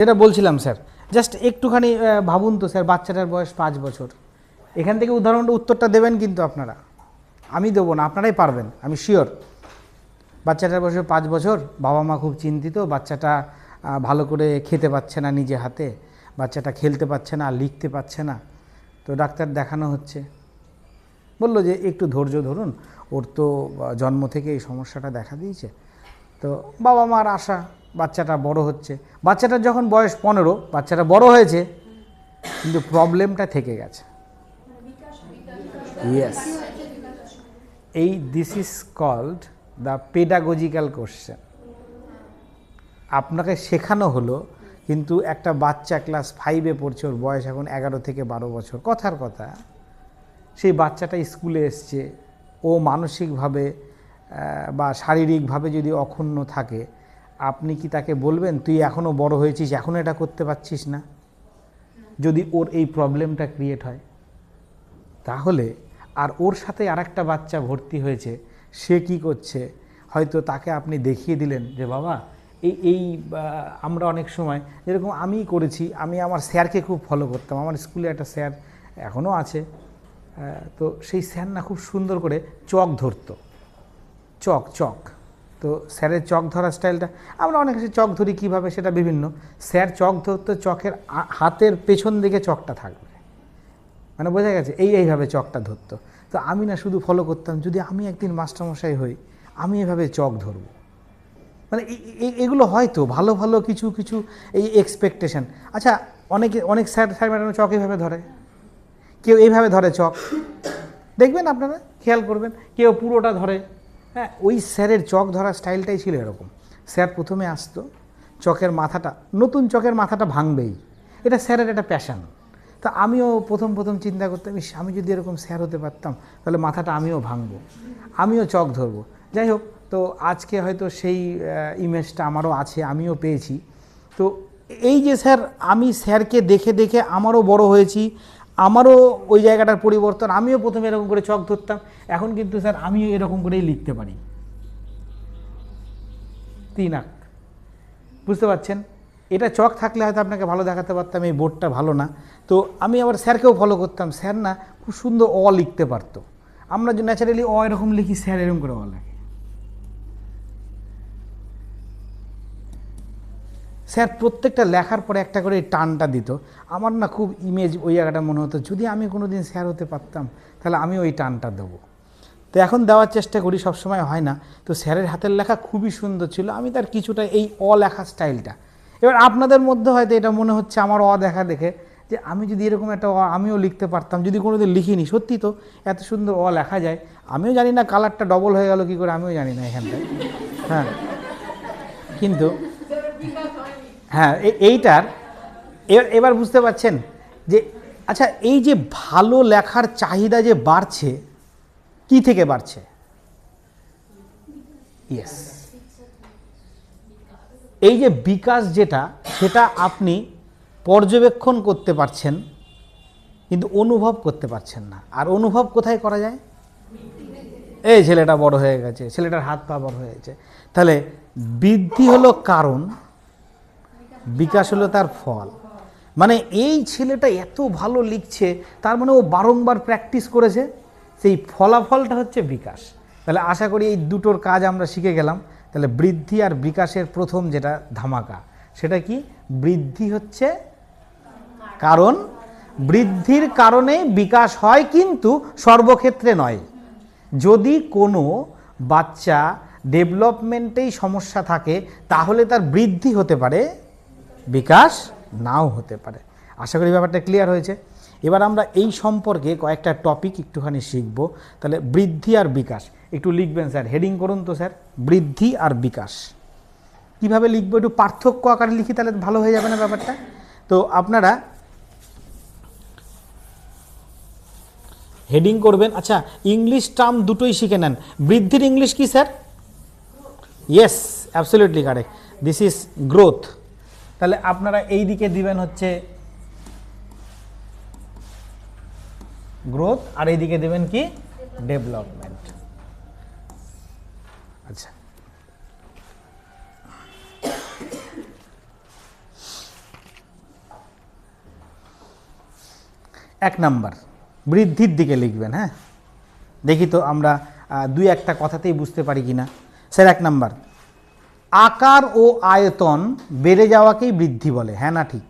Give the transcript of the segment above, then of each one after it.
যেটা বলছিলাম sir, just একটুখানি ভাবুন তো স্যার, বাচ্চাটার বয়স 5 বছর। এখান থেকে উত্তরটা দেবেন কিন্তু আপনারা, আমি দেবো না, আপনারাই পারবেন, আমি শিওর। বাচ্চাটার বয়স 5 বছর, বাবা মা খুব চিন্তিত, বাচ্চাটা ভালো করে খেতে পাচ্ছে না নিজে হাতে, বাচ্চাটা খেলতে পারছে না, লিখতে পারছে না। তো ডাক্তার দেখানো হচ্ছে, বলল যে একটু ধৈর্য ধরুন, ওর তো জন্ম থেকে এই সমস্যাটা দেখা দিয়েছে। তো বাবা মার আশা বাচ্চাটা বড় হচ্ছে। বাচ্চাটার যখন বয়স 15, বাচ্চাটা বড় হয়েছে, কিন্তু প্রবলেমটা থেকে গেছে। Yes, this is called the pedagogical question. আপনাকে শেখানো হলো, কিন্তু একটা বাচ্চা ক্লাস 5-এ পড়ছে, ওর বয়স এখন 11 থেকে 12 বছর, কথার কথা। সেই বাচ্চাটা স্কুলে এসছে, ও মানসিকভাবে বা শারীরিকভাবে যদি অক্ষুণ্ণ থাকে, আপনি কি তাকে বলবেন তুই এখনও বড় হয়েছিস, এখনও এটা করতে পারছিস না? যদি ওর এই প্রবলেমটা ক্রিয়েট হয়, তাহলে আর ওর সাথে আরেকটা বাচ্চা ভর্তি হয়েছে, সে কি করছে, হয়তো তাকে আপনি দেখিয়ে দিলেন যে বাবা এই আমরা অনেক সময়, যেরকম আমি করেছি, আমি আমার স্যারকে খুব ফলো করতাম। আমার স্কুলে একটা স্যার এখনও আছে, তো সেই স্যার না খুব সুন্দর করে চক ধরতো, চক। তো স্যারের চক ধরার স্টাইলটা, আমরা অনেক চক ধরি কীভাবে সেটা বিভিন্ন। স্যার চক ধরতো, চকের হাতের পেছন দিকে চকটা থাকবে, মানে বোঝা গেছে, এইভাবে চকটা ধরতো। তো আমি না শুধু ফলো করতাম, যদি আমি একদিন মাস্টারমশাই হই, আমি এভাবে চক ধরব। মানে এগুলো হয়তো ভালো ভালো কিছু এই এক্সপেকটেশন। আচ্ছা, অনেক স্যার ম্যাডাম চক এইভাবে ধরে, কেউ এইভাবে ধরে চক, দেখবেন আপনারা খেয়াল করবেন, কেউ পুরোটা ধরে। হ্যাঁ, ওই স্যারের চক ধরার স্টাইলটাই ছিল এরকম। স্যার প্রথমে আসতো, চকের মাথাটা, নতুন চকের মাথাটা ভাঙবেই, এটা স্যারের একটা প্যাশন। তা আমিও প্রথম চিন্তা করতাম, আমি যদি এরকম স্যার হতে পারতাম, তাহলে মাথাটা আমিও ভাঙবো, আমিও চক ধরবো। যাই হোক, তো আজকে হয়তো সেই ইমেজটা আমারও আছে, আমিও পেয়েছি। তো এই যে স্যার, আমি স্যারকে দেখে দেখে আমারও বড় হয়েছি, আমারও ওই জায়গাটার পরিবর্তন। আমিও প্রথমে এরকম করে চক ধরতাম, এখন কিন্তু স্যার আমিও এরকম করেই লিখতে পারি। 3 আঁক, বুঝতে পারছেন? এটা চক থাকলে হয়তো আপনাকে ভালো দেখাতে পারতাম, এই বোর্ডটা ভালো না। তো আমি আবার স্যারকেও ফলো করতাম, স্যার না খুব সুন্দর অ লিখতে পারতো। আমরা যে ন্যাচারালি অ এরকম লিখি, স্যার এরকম করে অ লেখে। স্যার প্রত্যেকটা লেখার পরে একটা করে টানটা দিত। আমার না খুব ইমেজ ওই জায়গাটা মনে হতো, যদি আমি কোনো দিন স্যার হতে পারতাম, তাহলে আমি ওই টানটা দেবো। তো এখন দেওয়ার চেষ্টা করি, সবসময় হয় না। তো স্যারের হাতের লেখা খুবই সুন্দর ছিল, আমি তার কিছুটা এই অ লেখার স্টাইলটা। এবার আপনাদের মধ্যে হয়তো এটা মনে হচ্ছে আমার অ দেখা দেখে, যে আমি যদি এরকম একটা অ আমিও লিখতে পারতাম, যদি কোনো দিন লিখিনি। সত্যি তো, এত সুন্দর অ লেখা যায়। আমিও জানি না কালারটা ডবল হয়ে গেল কী করে, আমিও জানি না এখানটায়। হ্যাঁ, কিন্তু হ্যাঁ, এইটার এবার বুঝতে পারছেন যে, আচ্ছা, এই যে ভালো লেখার চাহিদা যে বাড়ছে, কি থেকে বাড়ছে? ইয়েস, এই যে বিকাশ যেটা, সেটা আপনি পর্যবেক্ষণ করতে পারছেন, কিন্তু অনুভব করতে পারছেন না। আর অনুভব কোথায় করা যায়? এই ছেলেটা বড় হয়ে গেছে, ছেলেটার হাত পা বড় হয়ে গেছে। তাহলে বৃদ্ধি হলো কারণ, বিকাশ হলো তার ফল। মানে এই ছেলেটা এত ভালো লিখছে, তার মানে ও বারংবার প্র্যাকটিস করেছে, সেই ফলাফলটা হচ্ছে বিকাশ। তাহলে আশা করি এই দুটোর কাজ আমরা শিখে গেলাম। তাহলে বৃদ্ধি আর বিকাশের প্রথম যেটা ধামাকা, সেটা কি? বৃদ্ধি হচ্ছে কারণ, বৃদ্ধির কারণে বিকাশ হয়, কিন্তু সর্বক্ষেত্রে নয়। যদি কোনো বাচ্চা ডেভেলপমেন্টেই সমস্যা থাকে, তাহলে তার বৃদ্ধি হতে পারে, বিকাশ নাও হতে পারে। আশা করি ব্যাপারটা ক্লিয়ার হয়েছে। এবার আমরা এই সম্পর্কে কয়েকটা টপিক একটুখানি শিখব। তাহলে বৃদ্ধি আর বিকাশ একটু লিখবেন স্যার, হেডিং করুন তো স্যার, বৃদ্ধি আর বিকাশ। কীভাবে লিখবো? একটু পার্থক্য আকারে লিখি, তাহলে ভালো হয়ে যাবে না ব্যাপারটা? তো আপনারা হেডিং করবেন। আচ্ছা, ইংলিশ টার্ম দুটোই শিখে নেন। বৃদ্ধির ইংলিশ কি sir? Yes, absolutely correct, this is growth. তাহলে আপনারা এই দিকে দিবেন হচ্ছে গ্রোথ, আর এই দিকে দেবেন কি? ডেভেলপমেন্ট। আচ্ছা, 1 নাম্বার বৃদ্ধির দিকে লিখবেন। হ্যাঁ, দেখি তো আমরা দুই একটা কথাতেই বুঝতে পারি কিনা। স্যার 1 নাম্বার, আকার ও আয়তন বেড়ে যাওয়াকেই বৃদ্ধি বলে। হ্যাঁ না ঠিক?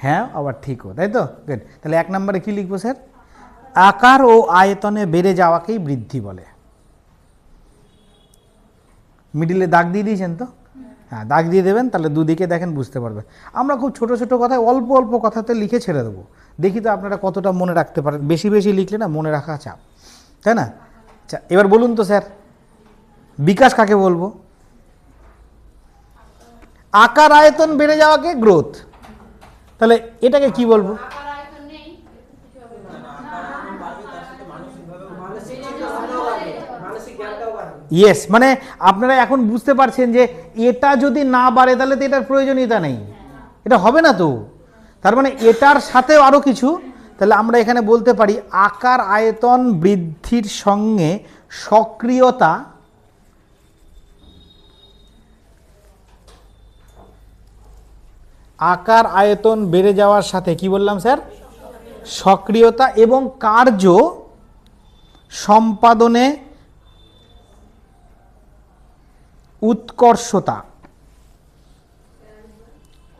হ্যাঁ আবার ঠিকও, তাই তো? গুড। তাহলে 1 নম্বরে কি লিখবো স্যার? আকার ও আয়তনে বেড়ে যাওয়াকেই বৃদ্ধি বলে। মিডিলে দাগ দিয়ে দিয়েছেন তো? হ্যাঁ, দাগ দিয়ে দেবেন, তাহলে দুদিকে দেখেন বুঝতে পারবে। আমরা খুব ছোট ছোট কথায় অল্প অল্প কথাতে লিখে ছেড়ে দেবো, দেখি তো আপনারা কতটা মনে রাখতে পারেন। বেশি বেশি লিখলে না মনে রাখা চাপ, তাই না? আচ্ছা, এবার বলুন তো স্যার, বিকাশ কাকে বলবো? আকার আয়তন বেড়ে যাওয়াকে গ্রোথ। তাহলে এটাকে কি বলবো? ইয়েস, মানে আপনারা এখন বুঝতে পারছেন যে এটা যদি না বাড়ে তাহলে তো এটার প্রয়োজনীয়তা নেই, এটা হবে না তো। তার মানে এটার সাথেও আরও কিছু। তাহলে আমরা এখানে বলতে পারি আকার আয়তন বৃদ্ধির সঙ্গে সক্রিয়তা আকার আয়তন বেড়ে যাওয়ার সাথে কি বললাম স্যার? সক্রিয়তা এবং কার্য সম্পাদনে উৎকর্ষতা।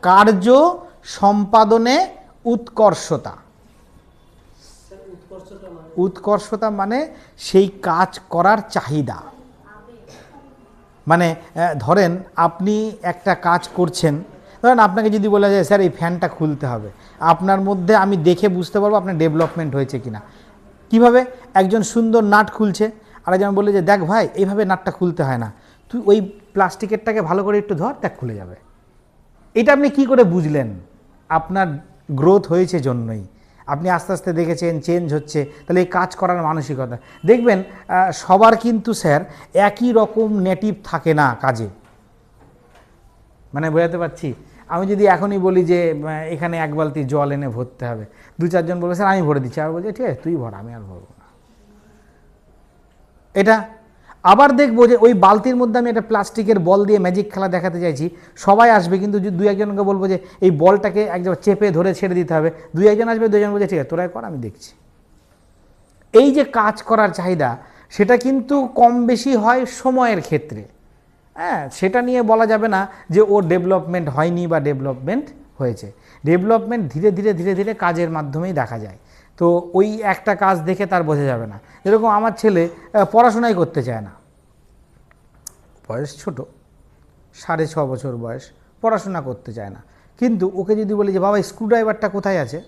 কার্য সম্পাদনে উৎকর্ষতা। উৎকর্ষতা মানে সেই কাজ করার চাহিদা। মানে ধরেন আপনি একটা কাজ করছেন, ধরেন আপনাকে যদি বলা যায় স্যার এই ফ্যানটা খুলতে হবে, আপনার মধ্যে আমি দেখে বুঝতে পারবো আপনার ডেভেলপমেন্ট হয়েছে কিনা। কিভাবে? একজন সুন্দর নাট খুলছে, আর একজন বললে যে দেখ ভাই এইভাবে নাটটা খুলতে হয় না, তুই ওই প্লাস্টিকেরটাকে ভালো করে একটু ধর, দেখ খুলে যাবে। এটা আপনি কি করে বুঝলেন? আপনার গ্রোথ হয়েছে জন্যই, আপনি আস্তে আস্তে দেখেছেন চেঞ্জ হচ্ছে। তাহলে এই কাজ করার মানসিকতা দেখবেন সবার কিন্তু স্যার একই রকম নেটিভ থাকে না কাজে। মানে বোঝাতে পারছি? আমি যদি এখনই বলি যে এখানে 1 বালতি জল এনে ভরতে হবে, 2-4 জন বলবে স্যার আমি ভরে দিচ্ছি, আর বলছে ঠিক আছে তুই ভর, আমি আর ভরবো না। এটা আবার দেখবো যে ওই বালতির মধ্যে আমি একটা প্লাস্টিকের বল দিয়ে ম্যাজিক খেলা দেখাতে চাইছি, সবাই আসবে, কিন্তু 2-1জনকে বলবো যে এই বলটাকে একজন চেপে ধরে ছেড়ে দিতে হবে, 2-1জন আসবে, 2জন বলছে ঠিক আছে তোরাই কর আমি দেখছি। এই যে কাজ করার চাহিদা, সেটা কিন্তু কম বেশি হয় সময়ের ক্ষেত্রে। হ্যাঁ, সেটা নিয়ে বলা যাবে না যে ওর ডেভেলপমেন্ট হয়নি বা ডেভেলপমেন্ট হয়েছে। ডেভেলপমেন্ট ধীরে ধীরে ধীরে ধীরে কাজের মাধ্যমেই দেখা যায়। তো ওই একটা কাজ দেখে তার বোঝা যাবে না। যেরকম আমার ছেলে পড়াশোনাই করতে চায় না, বয়স ছোট, 6.5 বছর বয়স, পড়াশোনা করতে চায় না। কিন্তু ওকে যদি বলি যে বাবা স্ক্রুড্রাইভারটা কোথায় আছে,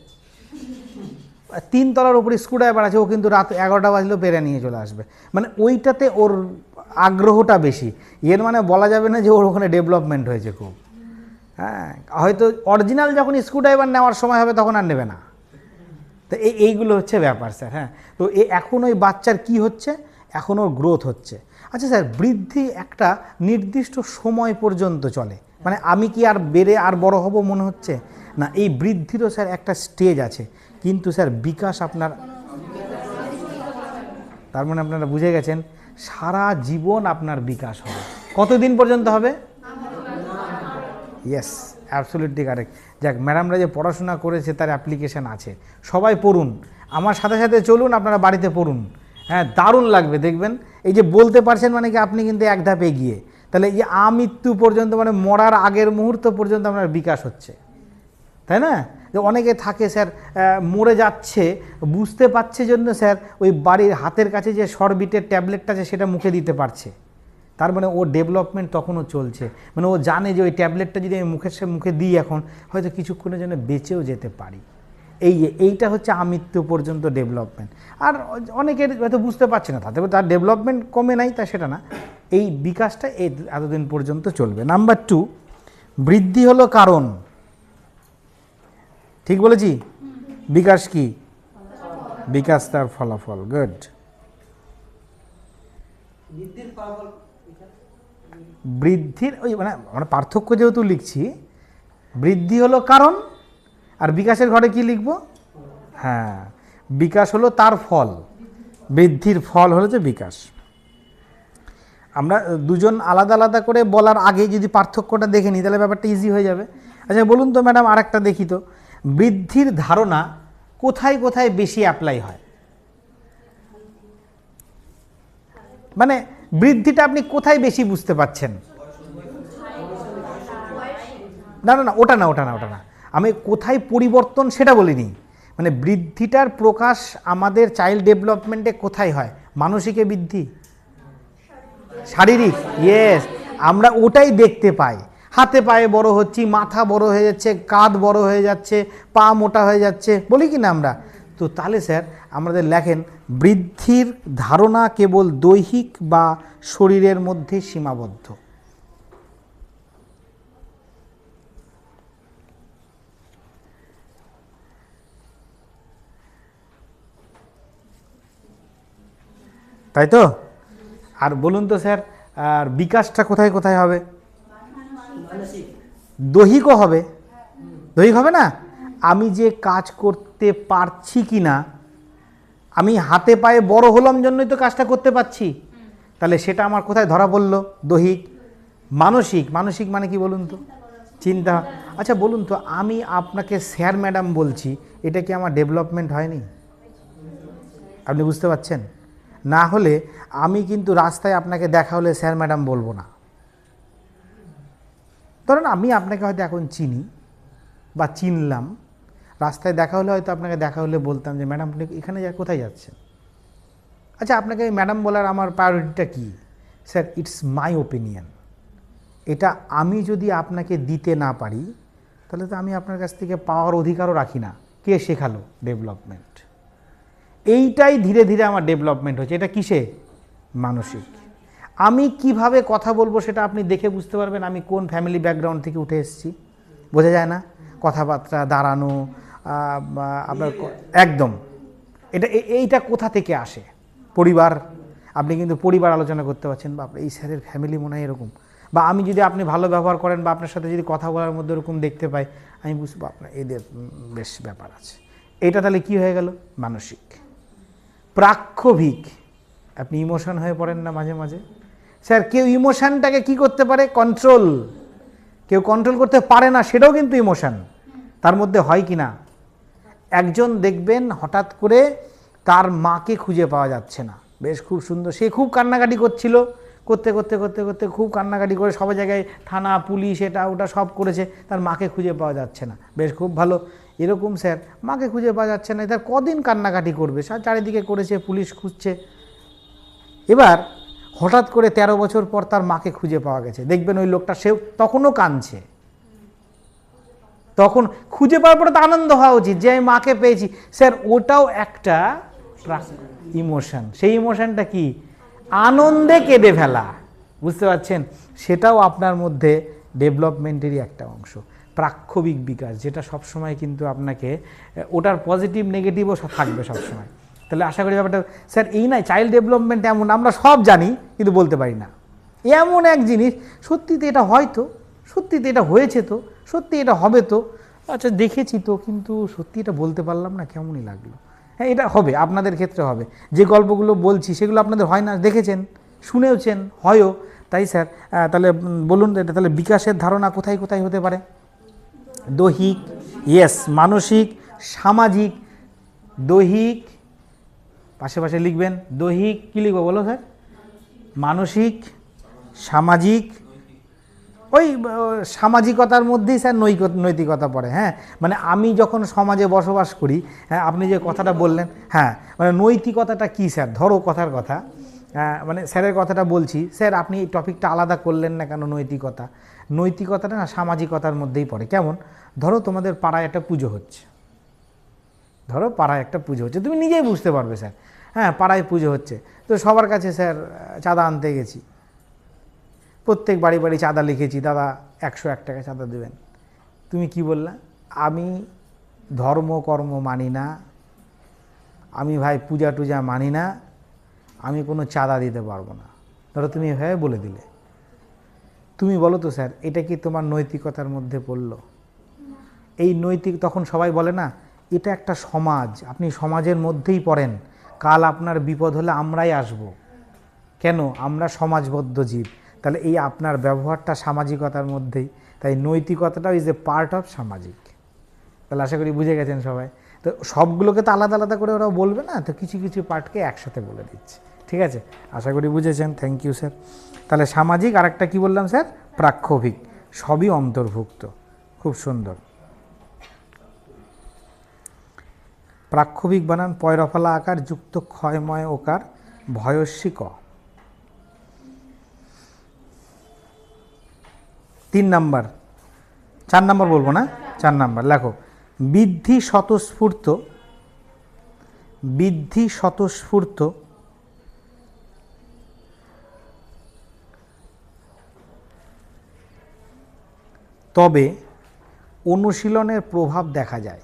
3 তলার উপরে স্ক্রুড্রাইভার আছে, ও কিন্তু রাত 11টা বাজলেও পেরে নিয়ে চলে আসবে। মানে ওইটাতে ওর আগ্রহটা বেশি। এর মানে বলা যাবে না যে ওর ওখানে ডেভেলপমেন্ট হয়েছে খুব। হ্যাঁ, হয়তো অরিজিনাল যখন স্ক্রুড্রাইভার নেওয়ার সময় হবে তখন আর নেবে না। তো এইগুলো হচ্ছে ব্যাপার স্যার। হ্যাঁ, তো এখন ওই বাচ্চার কি হচ্ছে, এখন ওর গ্রোথ হচ্ছে। আচ্ছা স্যার, বৃদ্ধি একটা নির্দিষ্ট সময় পর্যন্ত চলে, মানে আমি কি আর বেড়ে আর বড় হব মনে হচ্ছে না, এই বৃদ্ধিরও স্যার একটা স্টেজ আছে। কিন্তু স্যার বিকাশ আপনার, তার মানে আপনারা বুঝে গেছেন সারা জীবন আপনার বিকাশ হবে। কতদিন পর্যন্ত হবে? Yes, absolutely correct. যাক, ম্যাডামরা যে পড়াশোনা করেছে তার অ্যাপ্লিকেশান আছে, সবাই পড়ুন, আমার সাথে সাথে চলুন, আপনারা বাড়িতে পড়ুন। হ্যাঁ, দারুণ লাগবে দেখবেন। এই যে বলতে পারছেন মানে কি আপনি কিন্তু এক ধাপ এগিয়ে। তাহলে এই যে আমৃত্যু পর্যন্ত, মানে মরার আগের মুহূর্ত পর্যন্ত আপনার বিকাশ হচ্ছে, তাই না? যে অনেকে থাকে স্যার মরে যাচ্ছে, বুঝতে পারছে জন্য স্যার ওই বাড়ির হাতের কাছে যে সরবিটের ট্যাবলেটটা আছে সেটা মুখে দিতে পারছে। তার মানে ও ডেভেলপমেন্ট তখনও চলছে। মানে ও জানে যে ওই ট্যাবলেটটা যদি আমি মুখে দিই এখন, হয়তো কিছুক্ষণের জন্য বেঁচেও যেতে পারি। এইটা হচ্ছে আমৃত্যু পর্যন্ত ডেভেলপমেন্ট। আর অনেকের হয়তো বুঝতে পারছে না, তার ডেভেলপমেন্ট কমে নাই তা সেটা না, এই বিকাশটা এতদিন পর্যন্ত চলবে। নাম্বার 2, বৃদ্ধি হলো কারণ। ঠিক বলেছি? বিকাশ কি? বিকাশ তার ফলাফল। গুড। বৃদ্ধির ওই মানে আমরা পার্থক্য যেহেতু লিখছি, বৃদ্ধি হলো কারণ আর বিকাশের ঘরে কি লিখব? হ্যাঁ, বিকাশ হলো তার ফল, বৃদ্ধির ফল হলো যে বিকাশ। আমরা দুজন আলাদা আলাদা করে বলার আগে যদি পার্থক্যটা দেখে নিই তাহলে ব্যাপারটা ইজি হয়ে যাবে। আচ্ছা বলুন তো ম্যাডাম, আর একটা দেখি তো, বৃদ্ধির ধারণা কোথায় কোথায় বেশি অ্যাপ্লাই হয়? মানে বৃদ্ধিটা আপনি কোথায় বেশি বুঝতে পাচ্ছেন? না না না, ওটা না ওটা না ওটা না, আমি কোথায় পরিবর্তন সেটা বলিনি। মানে বৃদ্ধিটার প্রকাশ আমাদের চাইল্ড ডেভেলপমেন্টে কোথায় হয়? মানসিকে বৃদ্ধি, শারীরিক, ইয়েস, আমরা ওটাই দেখতে পাই। হাতে পায়ে বড় হচ্ছি, মাথা বড় হয়ে যাচ্ছে, কাঁধ বড় হয়ে যাচ্ছে, পা মোটা হয়ে যাচ্ছে, বলি কি না আমরা? তো তাহলে স্যার আমাদের লেখেন বৃদ্ধির ধারণা কেবল দৈহিক বা শরীরের মধ্যে সীমাবদ্ধ। তাই তো? আর বলুন তো স্যার, আর বিকাশটা কোথায় কোথায় হবে? দৈহিকও হবে, দৈহিক হবে না? আমি যে কাজ করতে পারছি কি না, আমি হাতে পায়ে বড় হলাম জন্যই তো কাজটা করতে পারছি, তাহলে সেটা আমার কোথায় ধরা পড়লো? দৈহিক। মানসিক, মানসিক মানে কি বলুন তো? চিন্তা। আচ্ছা বলুন তো, আমি আপনাকে স্যার ম্যাডাম বলছি, এটা কি আমার ডেভেলপমেন্ট হয়নি? আপনি বুঝতে পারছেন? না হলে আমি কিন্তু রাস্তায় আপনাকে দেখা হলে স্যার ম্যাডাম বলবো না। ধরুন আমি আপনাকে হয়তো এখন চিনি বা চিনলাম, রাস্তায় দেখা হলে হয়তো আপনাকে দেখা হলে বলতাম যে ম্যাডাম আপনি এখানে কোথায় যাচ্ছেন? আচ্ছা আপনাকে ম্যাডাম বলার আমার প্রায়োরিটিটা কী? Sir it's my opinion. এটা আমি যদি আপনাকে দিতে না পারি তাহলে তো আমি আপনার কাছ থেকে পাওয়ার অধিকারও রাখি না। কে শেখালো? ডেভেলপমেন্ট। এইটাই ধীরে ধীরে আমার ডেভেলপমেন্ট হচ্ছে। এটা কিসে? মানসিক। আমি কিভাবে কথা বলবো সেটা আপনি দেখে বুঝতে পারবেন আমি কোন ফ্যামিলি ব্যাকগ্রাউন্ড থেকে উঠে এসেছি। বোঝা যায় না? কথাবার্তা, দাঁড়ানো, আপনার একদম এইটা কোথা থেকে আসে? পরিবার। আপনি কিন্তু পরিবার আলোচনা করতে পারছেন, বা এই স্যারের ফ্যামিলি মনে হয় এরকম, বা আমি যদি আপনি ভালো ব্যবহার করেন বা আপনার সাথে যদি কথা বলার মধ্যে এরকম দেখতে পাই, আমি বুঝবো আপনার এদের বেশ ব্যাপার আছে। এটা তাহলে কি হয়ে গেল? মানসিক। প্রাক্ষোভিক, আপনি ইমোশন হয়ে পড়েন না মাঝে মাঝে? স্যার কেউ ইমোশনটাকে কি করতে পারে? কন্ট্রোল। কেউ কন্ট্রোল করতে পারে না, সেটাও কিন্তু ইমোশন। তার মধ্যে হয় কি না? একজন দেখবেন হঠাৎ করে তার মাকে খুঁজে পাওয়া যাচ্ছে না, বেশ খুব সুন্দর, সে খুব কান্নাকাটি করছিল, করতে করতে করতে করতে খুব কান্নাকাটি করে সব জায়গায় থানা পুলিশ এটা ওটা সব করেছে, তার মাকে খুঁজে পাওয়া যাচ্ছে না, বেশ খুব ভালো। এরকম স্যার মাকে খুঁজে পাওয়া যাচ্ছে না, তার কদিন কান্নাকাটি করবে, চারিদিকে করেছে, পুলিশ খুঁজছে। এবার হঠাৎ করে 13 বছর পর তার মাকে খুঁজে পাওয়া গেছে, দেখবেন ওই লোকটা সে তখনও কাঁদছে। তখন খুঁজে পাওয়ার পরে তো আনন্দ হওয়া উচিত যে আমি মাকে পেয়েছি। স্যার ওটাও একটা ইমোশন। সেই ইমোশনটা কি? আনন্দে কেঁদে ফেলা। বুঝতে পারছেন? সেটাও আপনার মধ্যে ডেভেলপমেন্টেরই একটা অংশ, প্রাক্ষোভিক বিকাশ, যেটা সবসময় কিন্তু আপনাকে ওটার পজিটিভ নেগেটিভও থাকবে সবসময়। তাহলে আশা করি ব্যাপারটা স্যার এই নয় চাইল্ড ডেভেলপমেন্ট এমন আমরা সব জানি কিন্তু বলতে পারি না। এমন এক জিনিস সত্যিতে এটা হয়তো, সত্যিতে এটা হয়েছে তো, সত্যি এটা হবে তো, আচ্ছা দেখেছি তো, কিন্তু সত্যি এটা বলতে পারলাম না, কেমনই লাগলো। হ্যাঁ এটা হবে, আপনাদের ক্ষেত্রে হবে। যে গল্পগুলো বলছি সেগুলো আপনাদের হয় না, দেখেছেন, শুনেওছেন, হয়ও। তাই স্যার তাহলে বলুন এটা তাহলে বিকাশের ধারণা কোথায় কোথায় হতে পারে? দৈহিক, ইয়েস, মানসিক, সামাজিক। দৈহিক পাশে পাশে লিখবেন, দৈহিক কী লিখবো বলো স্যার? মানসিক, সামাজিক। ওই সামাজিকতার মধ্যেই স্যার নৈতিকতা পড়ে। হ্যাঁ মানে আমি যখন সমাজে বসবাস করি, হ্যাঁ আপনি যে কথাটা বললেন, হ্যাঁ মানে নৈতিকতাটা কী স্যার? ধরো কথার কথা, মানে স্যারের কথাটা বলছি, স্যার আপনি এই টপিকটা আলাদা করলেন না কেন? নৈতিকতা, নৈতিকতাটা না সামাজিকতার মধ্যেই পড়ে। কেমন? ধরো তোমাদের পাড়ায় একটা পুজো হচ্ছে, ধরো পাড়ায় একটা পুজো হচ্ছে, তুমি নিজেই বুঝতে পারবে স্যার, হ্যাঁ পাড়ায় পুজো হচ্ছে, তো সবার কাছে স্যার চাঁদা আনতে গেছি, প্রত্যেক বাড়ি বাড়ি চাঁদা লিখেছি, দাদা 101 টাকা চাঁদা দেবেন। তুমি কি বললা? আমি ধর্ম কর্ম মানি না, আমি ভাই পূজা টুজা মানি না, আমি কোনো চাঁদা দিতে পারবো না। ধরো তুমি এভাবে বলে দিলে, তুমি বলো তো স্যার এটা কি তোমার নৈতিকতার মধ্যে পড়লো? এই নৈতিক, তখন সবাই বলে না এটা একটা সমাজ, আপনি সমাজের মধ্যেই পড়েন, কাল আপনার বিপদ হলে আমরাই আসব। কেন? আমরা সমাজবদ্ধ জীব। তাহলে এই আপনার ব্যবহারটা সামাজিকতার মধ্যেই, তাই নৈতিকতাটাও ইজ এ পার্ট অফ সামাজিক। তাহলে আশা করি বুঝে গেছেন সবাই। তো সবগুলোকে তো আলাদা আলাদা করে ওরা বলবে না, তো কিছু কিছু পার্টকে একসাথে বলে দিচ্ছে। ঠিক আছে, আশা করি বুঝেছেন। Thank you sir. তাহলে সামাজিক, আর একটা কী বললাম স্যার, প্রাক্ষোভিক, সবই অন্তর্ভুক্ত। খুব সুন্দর। প্রাক্ষোভিক বানান পয়রফলা আকার যুক্ত ক্ষয়ময় ওকার ভয়স্বী ক। 3 নাম্বার, 4 নাম্বার বলবো না, 4 নাম্বার লেখো। বৃদ্ধি স্বতঃস্ফূর্ত, বৃদ্ধি স্বতঃস্ফূর্ত তবে অনুশীলনের প্রভাব দেখা যায়।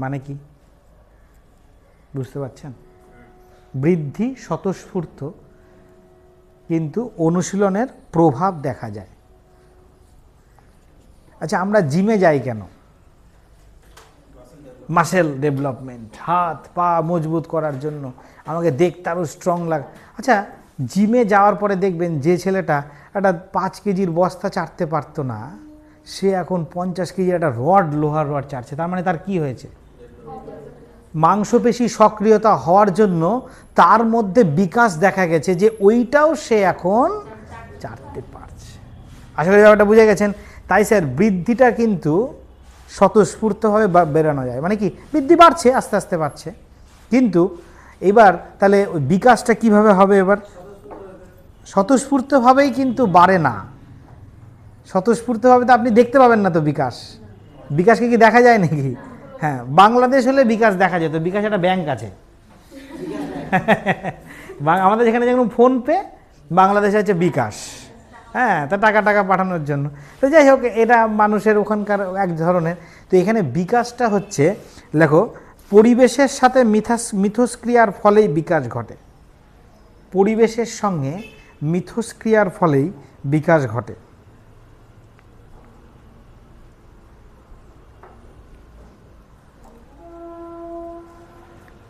মানে কি বুঝতে পারছেন? বৃদ্ধি স্বতঃস্ফূর্ত কিন্তু অনুশীলনের প্রভাব দেখা যায়। আচ্ছা, আমরা জিমে যাই কেন? মাসেল ডেভেলপমেন্ট, হাত পা মজবুত করার জন্য, আমাকে দেখতে আরও স্ট্রং লাগে। আচ্ছা, জিমে যাওয়ার পরে দেখবেন যে ছেলেটা একটা 5 কেজির বস্তা চাটতে পারতো না, সে এখন 50 কেজির একটা রড, লোহার রড চাটছে। তার মানে তার কি হয়েছে? মাংসপেশি সক্রিয়তা হওয়ার জন্য তার মধ্যে বিকাশ দেখা গেছে, যে ওইটাও সে এখন চাটতে পারছে। আসলে ব্যাপারটা বুঝে গেছেন? তাই স্যার বৃদ্ধিটা কিন্তু স্বতঃস্ফূর্তভাবে বেরানো যায়। মানে কি, বৃদ্ধি বাড়ছে, আস্তে আস্তে বাড়ছে, কিন্তু এবার তাহলে ওই বিকাশটা কিভাবে হবে? এবার স্বতঃস্ফূর্তভাবেই কিন্তু বাড়ে না। স্বতঃস্ফূর্তভাবে তো আপনি দেখতে পাবেন না তো বিকাশ। বিকাশকে কি দেখা যায় নাকি? হ্যাঁ, বাংলাদেশ হলে বিকাশ দেখা যেত। বিকাশ একটা ব্যাংক আছে আমাদের যেখানে যেমন ফোনপে, বাংলাদেশে হচ্ছে বিকাশ। হ্যাঁ, তা টাকা টাকা পাঠানোর জন্য। তো যাই হোক, এটা মানুষের ওখানকার এক ধরনের। তো এখানে বিকাশটা হচ্ছে, লেখো, পরিবেশের সাথে মিথস্ক্রিয়ার ফলেই বিকাশ ঘটে। পরিবেশের সঙ্গে মিথস্ক্রিয়ার ফলেই বিকাশ ঘটে।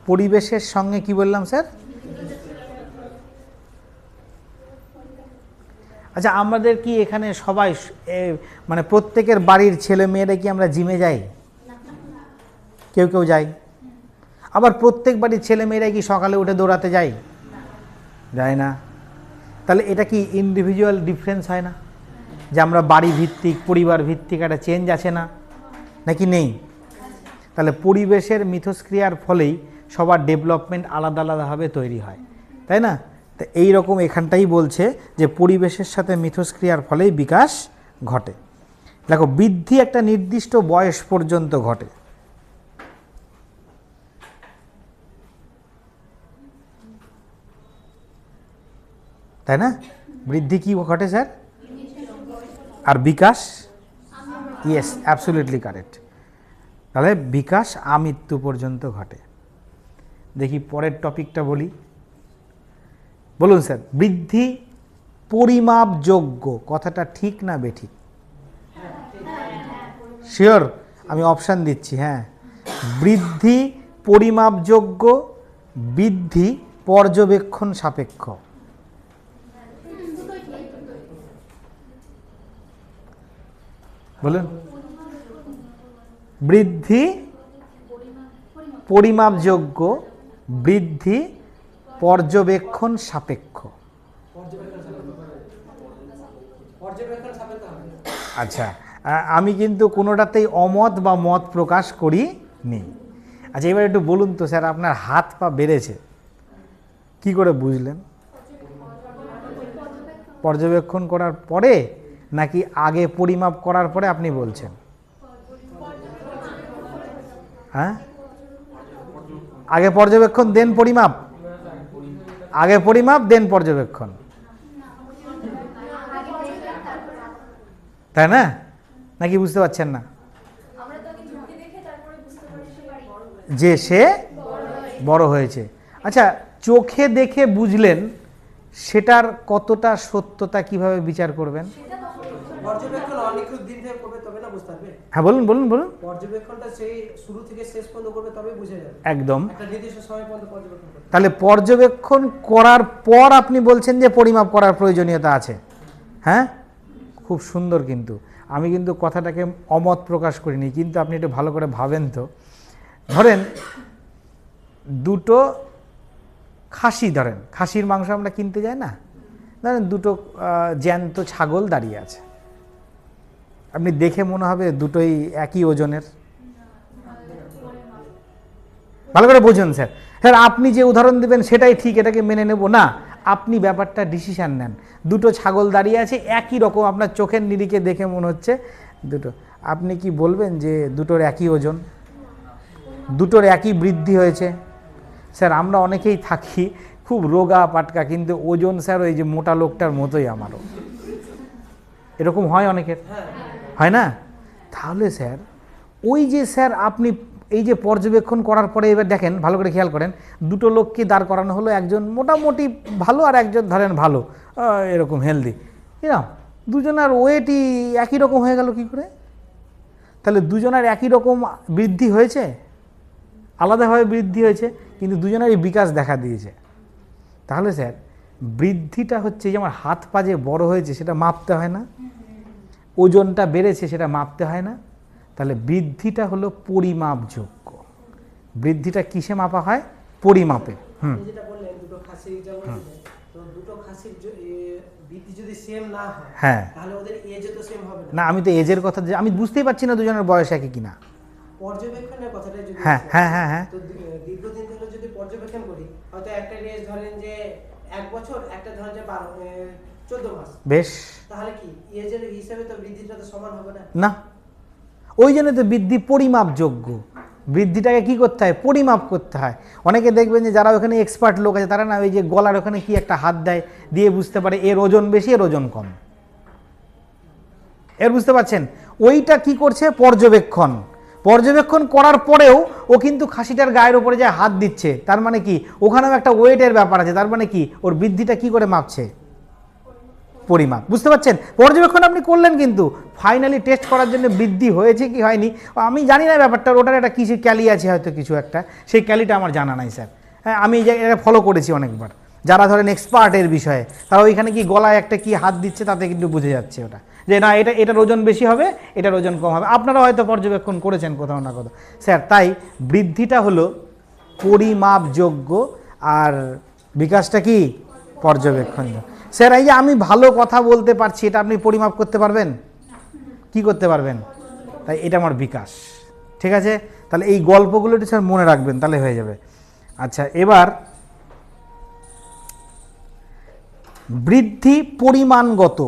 পরিবেশের সঙ্গে কি বললাম স্যার? আচ্ছা, আমাদের কি এখানে সবাই মানে প্রত্যেকের বাড়ির ছেলে মেয়েরা কি আমরা জিমে যাই? কেউ কেউ যাই। আবার প্রত্যেক বাড়ির ছেলে মেয়েরা কি সকালে উঠে দৌড়াতে যায়? যায় না। তাহলে এটা কি ইন্ডিভিজুয়াল ডিফারেন্স হয় না, যে আমরা বাড়ি ভিত্তিক, পরিবার ভিত্তিক একটা চেঞ্জ আছে না, নাকি নেই? তাহলে পরিবেশের মিথস্ক্রিয়ার ফলেই সবার ডেভেলপমেন্ট আলাদা আলাদাভাবে তৈরি হয়, তাই না? তো এইরকম এখানটাই বলছে যে পরিবেশের সাথে মিথস্ক্রিয়ার ফলেই বিকাশ ঘটে। দেখো, বৃদ্ধি একটা নির্দিষ্ট বয়স পর্যন্ত ঘটে। তাই না? বৃদ্ধি কি ঘটে স্যার? আর বিকাশ? Yes, absolutely correct. তাহলে বিকাশ আমৃত্যু পর্যন্ত ঘটে। দেখি পরের টপিকটা বলি। বলুন স্যার, বৃদ্ধি পরিমাপযোগ্য, কথাটা ঠিক না বেঠিক? শিওর? আমি অপশান দিচ্ছি। হ্যাঁ, বৃদ্ধি পরিমাপযোগ্য, বৃদ্ধি পর্যবেক্ষণ সাপেক্ষ। বলুন। বৃদ্ধি পরিমাপযোগ্য, বৃদ্ধি পর্যবেক্ষণ সাপেক্ষ। আচ্ছা, আমি কিন্তু কোনোটাতেই অমত বা মত প্রকাশ করিনি। আচ্ছা, এবার একটু বলুন তো স্যার, আপনার হাত পা বেড়েছে কি করে বুঝলেন? পর্যবেক্ষণ করার পরে নাকি আগে পরিমাপ করার পরে আপনি বলছেন? হ্যাঁ, আগে পর্যবেক্ষণ দেন পরিমাপ? আগে পরিমাপ দেন পর্যবেক্ষণ, তাই না? নাকি বুঝতে পারছেন না যে সে বড় হয়েছে? আচ্ছা, চোখে দেখে বুঝলেন, সেটার কতটা সত্যতা কিভাবে বিচার করবেন? পর্যবেক্ষণ অনেক দিন ধরে করবে তবে না বুঝতে পারবে। হ্যাঁ, বলুন বলুন বলুন। পর্যবেক্ষণটা সেই শুরু থেকে শেষ পর্যন্ত করবে তবে বুঝে যাবে। একদম। একটা নির্দিষ্ট সময় পর্যন্ত পর্যবেক্ষণ করবে। তাহলে পর্যবেক্ষণ করার পর আপনি বলছেন যে পরিমাপ করার প্রয়োজনীয়তা আছে। হ্যাঁ, খুব সুন্দর। কিন্তু আমি কিন্তু কথাটাকে অমত প্রকাশ করিনি, কিন্তু আপনি একটু ভালো করে ভাবেন তো। ধরেন দুটো খাসি, ধরেন খাসির মাংস আমরা কিনতে যাই না, ধরেন দুটো জ্যান্ত ছাগল দাঁড়িয়ে আছে, আপনি দেখে মনে হবে দুটোই একই ওজনের? ভালো করে বুঝুন স্যার। স্যার আপনি যে উদাহরণ দেবেন সেটাই ঠিক, এটাকে মেনে নেব না, আপনি ব্যাপারটা ডিসিশান নেন। দুটো ছাগল দাঁড়িয়ে আছে একই রকম, আপনার চোখের নিরিখে দেখে মনে হচ্ছে দুটো, আপনি কি বলবেন যে দুটোর একই ওজন, দুটোর একই বৃদ্ধি হয়েছে? স্যার আমরা অনেকেই থাকি খুব রোগা পাটকা, কিন্তু ওজন স্যার ওই যে মোটা লোকটার মতোই আমারও, এরকম হয় অনেকের, হয় না? তাহলে স্যার ওই যে স্যার আপনি এই যে পর্যবেক্ষণ করার পরে এবার দেখেন, ভালো করে খেয়াল করেন, দুটো লোককে দাঁড় করানো হলো, একজন মোটামুটি ভালো আর একজন ধরেন ভালো এরকম হেলদি, এরকম দুজনের ওয়েটই একই রকম হয়ে গেল কি করে? তাহলে দুজনের একই রকম বৃদ্ধি হয়েছে? আলাদাভাবে বৃদ্ধি হয়েছে, কিন্তু দুজনেরই বিকাশ দেখা দিয়েছে। তাহলে স্যার বৃদ্ধিটা হচ্ছে যে আমার হাত পা যে বড় হয়েছে সেটা মাপতে হয় না, ওজনটা বেড়েছে সেটা মাপতে হয় না, তাহলে বৃদ্ধিটা হলো পরিমাপযোগ্য। বৃদ্ধিটা কিসে মাপা হয়? পরিমাপে। যেটা বললেন দুটো খাসি যেমন, তো দুটো খাসির বৃদ্ধি যদি সেম না হয়, হ্যাঁ, তাহলে ওদের এজ তো সেম হবে না। আমি তো এজের কথা, আমি বুঝতেই পারছি না দুজনের বয়স একই কিনা। পর্যবেক্ষণের কথাটা যদি, হ্যাঁ হ্যাঁ হ্যাঁ হ্যাঁ, তো দীর্ঘদিন ধরে যদি পর্যবেক্ষণ করি, হয়তো একটা এজ ধরেন যে 1 বছর, একটা ধরেন যে 14 মাস, বেশ, তাহলে কি এজের হিসাবে তো বৃদ্ধিটা তো সমান হবে না? না, ওই জন্য তো বৃদ্ধি পরিমাপযোগ্য। বৃদ্ধিটাকে কি করতে হয়? পরিমাপ করতে হয়। অনেকে দেখবেন যে যারা ওখানে এক্সপার্ট লোক আছে, তারা না ওই যে গলার ওখানে কি একটা হাত দেয়, দিয়ে বুঝতে পারে এর ওজন বেশি এর ওজন কম, এর বুঝতে পারছেন? ওইটা কি করছে? পর্যবেক্ষণ। পর্যবেক্ষণ করার পরেও ও কিন্তু খাসিটার গায়ের ওপরে যে হাত দিচ্ছে, তার মানে কি ওখানেও একটা ওয়েটের ব্যাপার আছে, তার মানে কি ওর বৃদ্ধিটা কি করে মাপছে? পরিমাপ। বুঝতে পারছেন? পর্যবেক্ষণ আপনি করলেন, কিন্তু ফাইনালি টেস্ট করার জন্য বৃদ্ধি হয়েছে কি হয়নি আমি জানি না ব্যাপারটা, ওটার একটা কিছু ক্যালি আছে হয়তো কিছু একটা, সেই ক্যালিটা আমার জানা নাই স্যার। হ্যাঁ, আমি এটা ফলো করেছি অনেকবার। যারা ধরেন এক্সপার্টের বিষয়ে, তারা ওইখানে কি গলায় একটা কি হাত দিচ্ছে, তাতে কিন্তু বুঝে যাচ্ছে ওটা, যে না এটার ওজন বেশি হবে, এটার ওজন কম হবে। আপনারা হয়তো পর্যবেক্ষণ করেছেন কোথাও না কোথাও স্যার। তাই বৃদ্ধিটা হলো পরিমাপযোগ্য, আর বিকাশটা কি? পর্যবেক্ষণযোগ্য। স্যার এই যে আমি ভালো কথা বলতে পারছি, এটা আপনি পরিমাপ করতে পারবেন? কি করতে পারবেন? তাই এটা আমার বিকাশ। ঠিক আছে, তাহলে এই গল্পগুলো একটু স্যার মনে রাখবেন, তাহলে হয়ে যাবে। আচ্ছা, এবার বৃদ্ধি পরিমাণগত,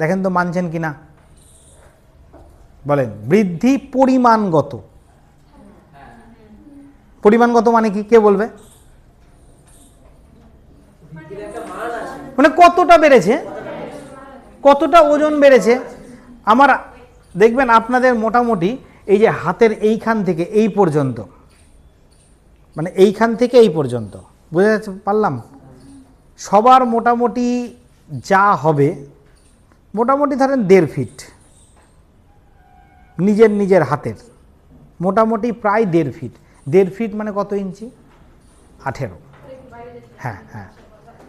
দেখেন তো মানছেন কিনা বলেন। বৃদ্ধি পরিমাণগত, পরিমাণগত মানে কি? কে বলবে? মানে কতটা বেড়েছে, কতটা ওজন বেড়েছে। আমার দেখবেন আপনাদের মোটামুটি এই যে হাতের এইখান থেকে এই পর্যন্ত, মানে এইখান থেকে এই পর্যন্ত, বুঝতে পারলাম? সবার মোটামুটি যা হবে, মোটামুটি ধরেন 1.5 ফিট, নিজের হাতের মোটামুটি প্রায় 1.5 ফিট। 1.5 ফিট মানে কত ইঞ্চি? 18। হ্যাঁ হ্যাঁ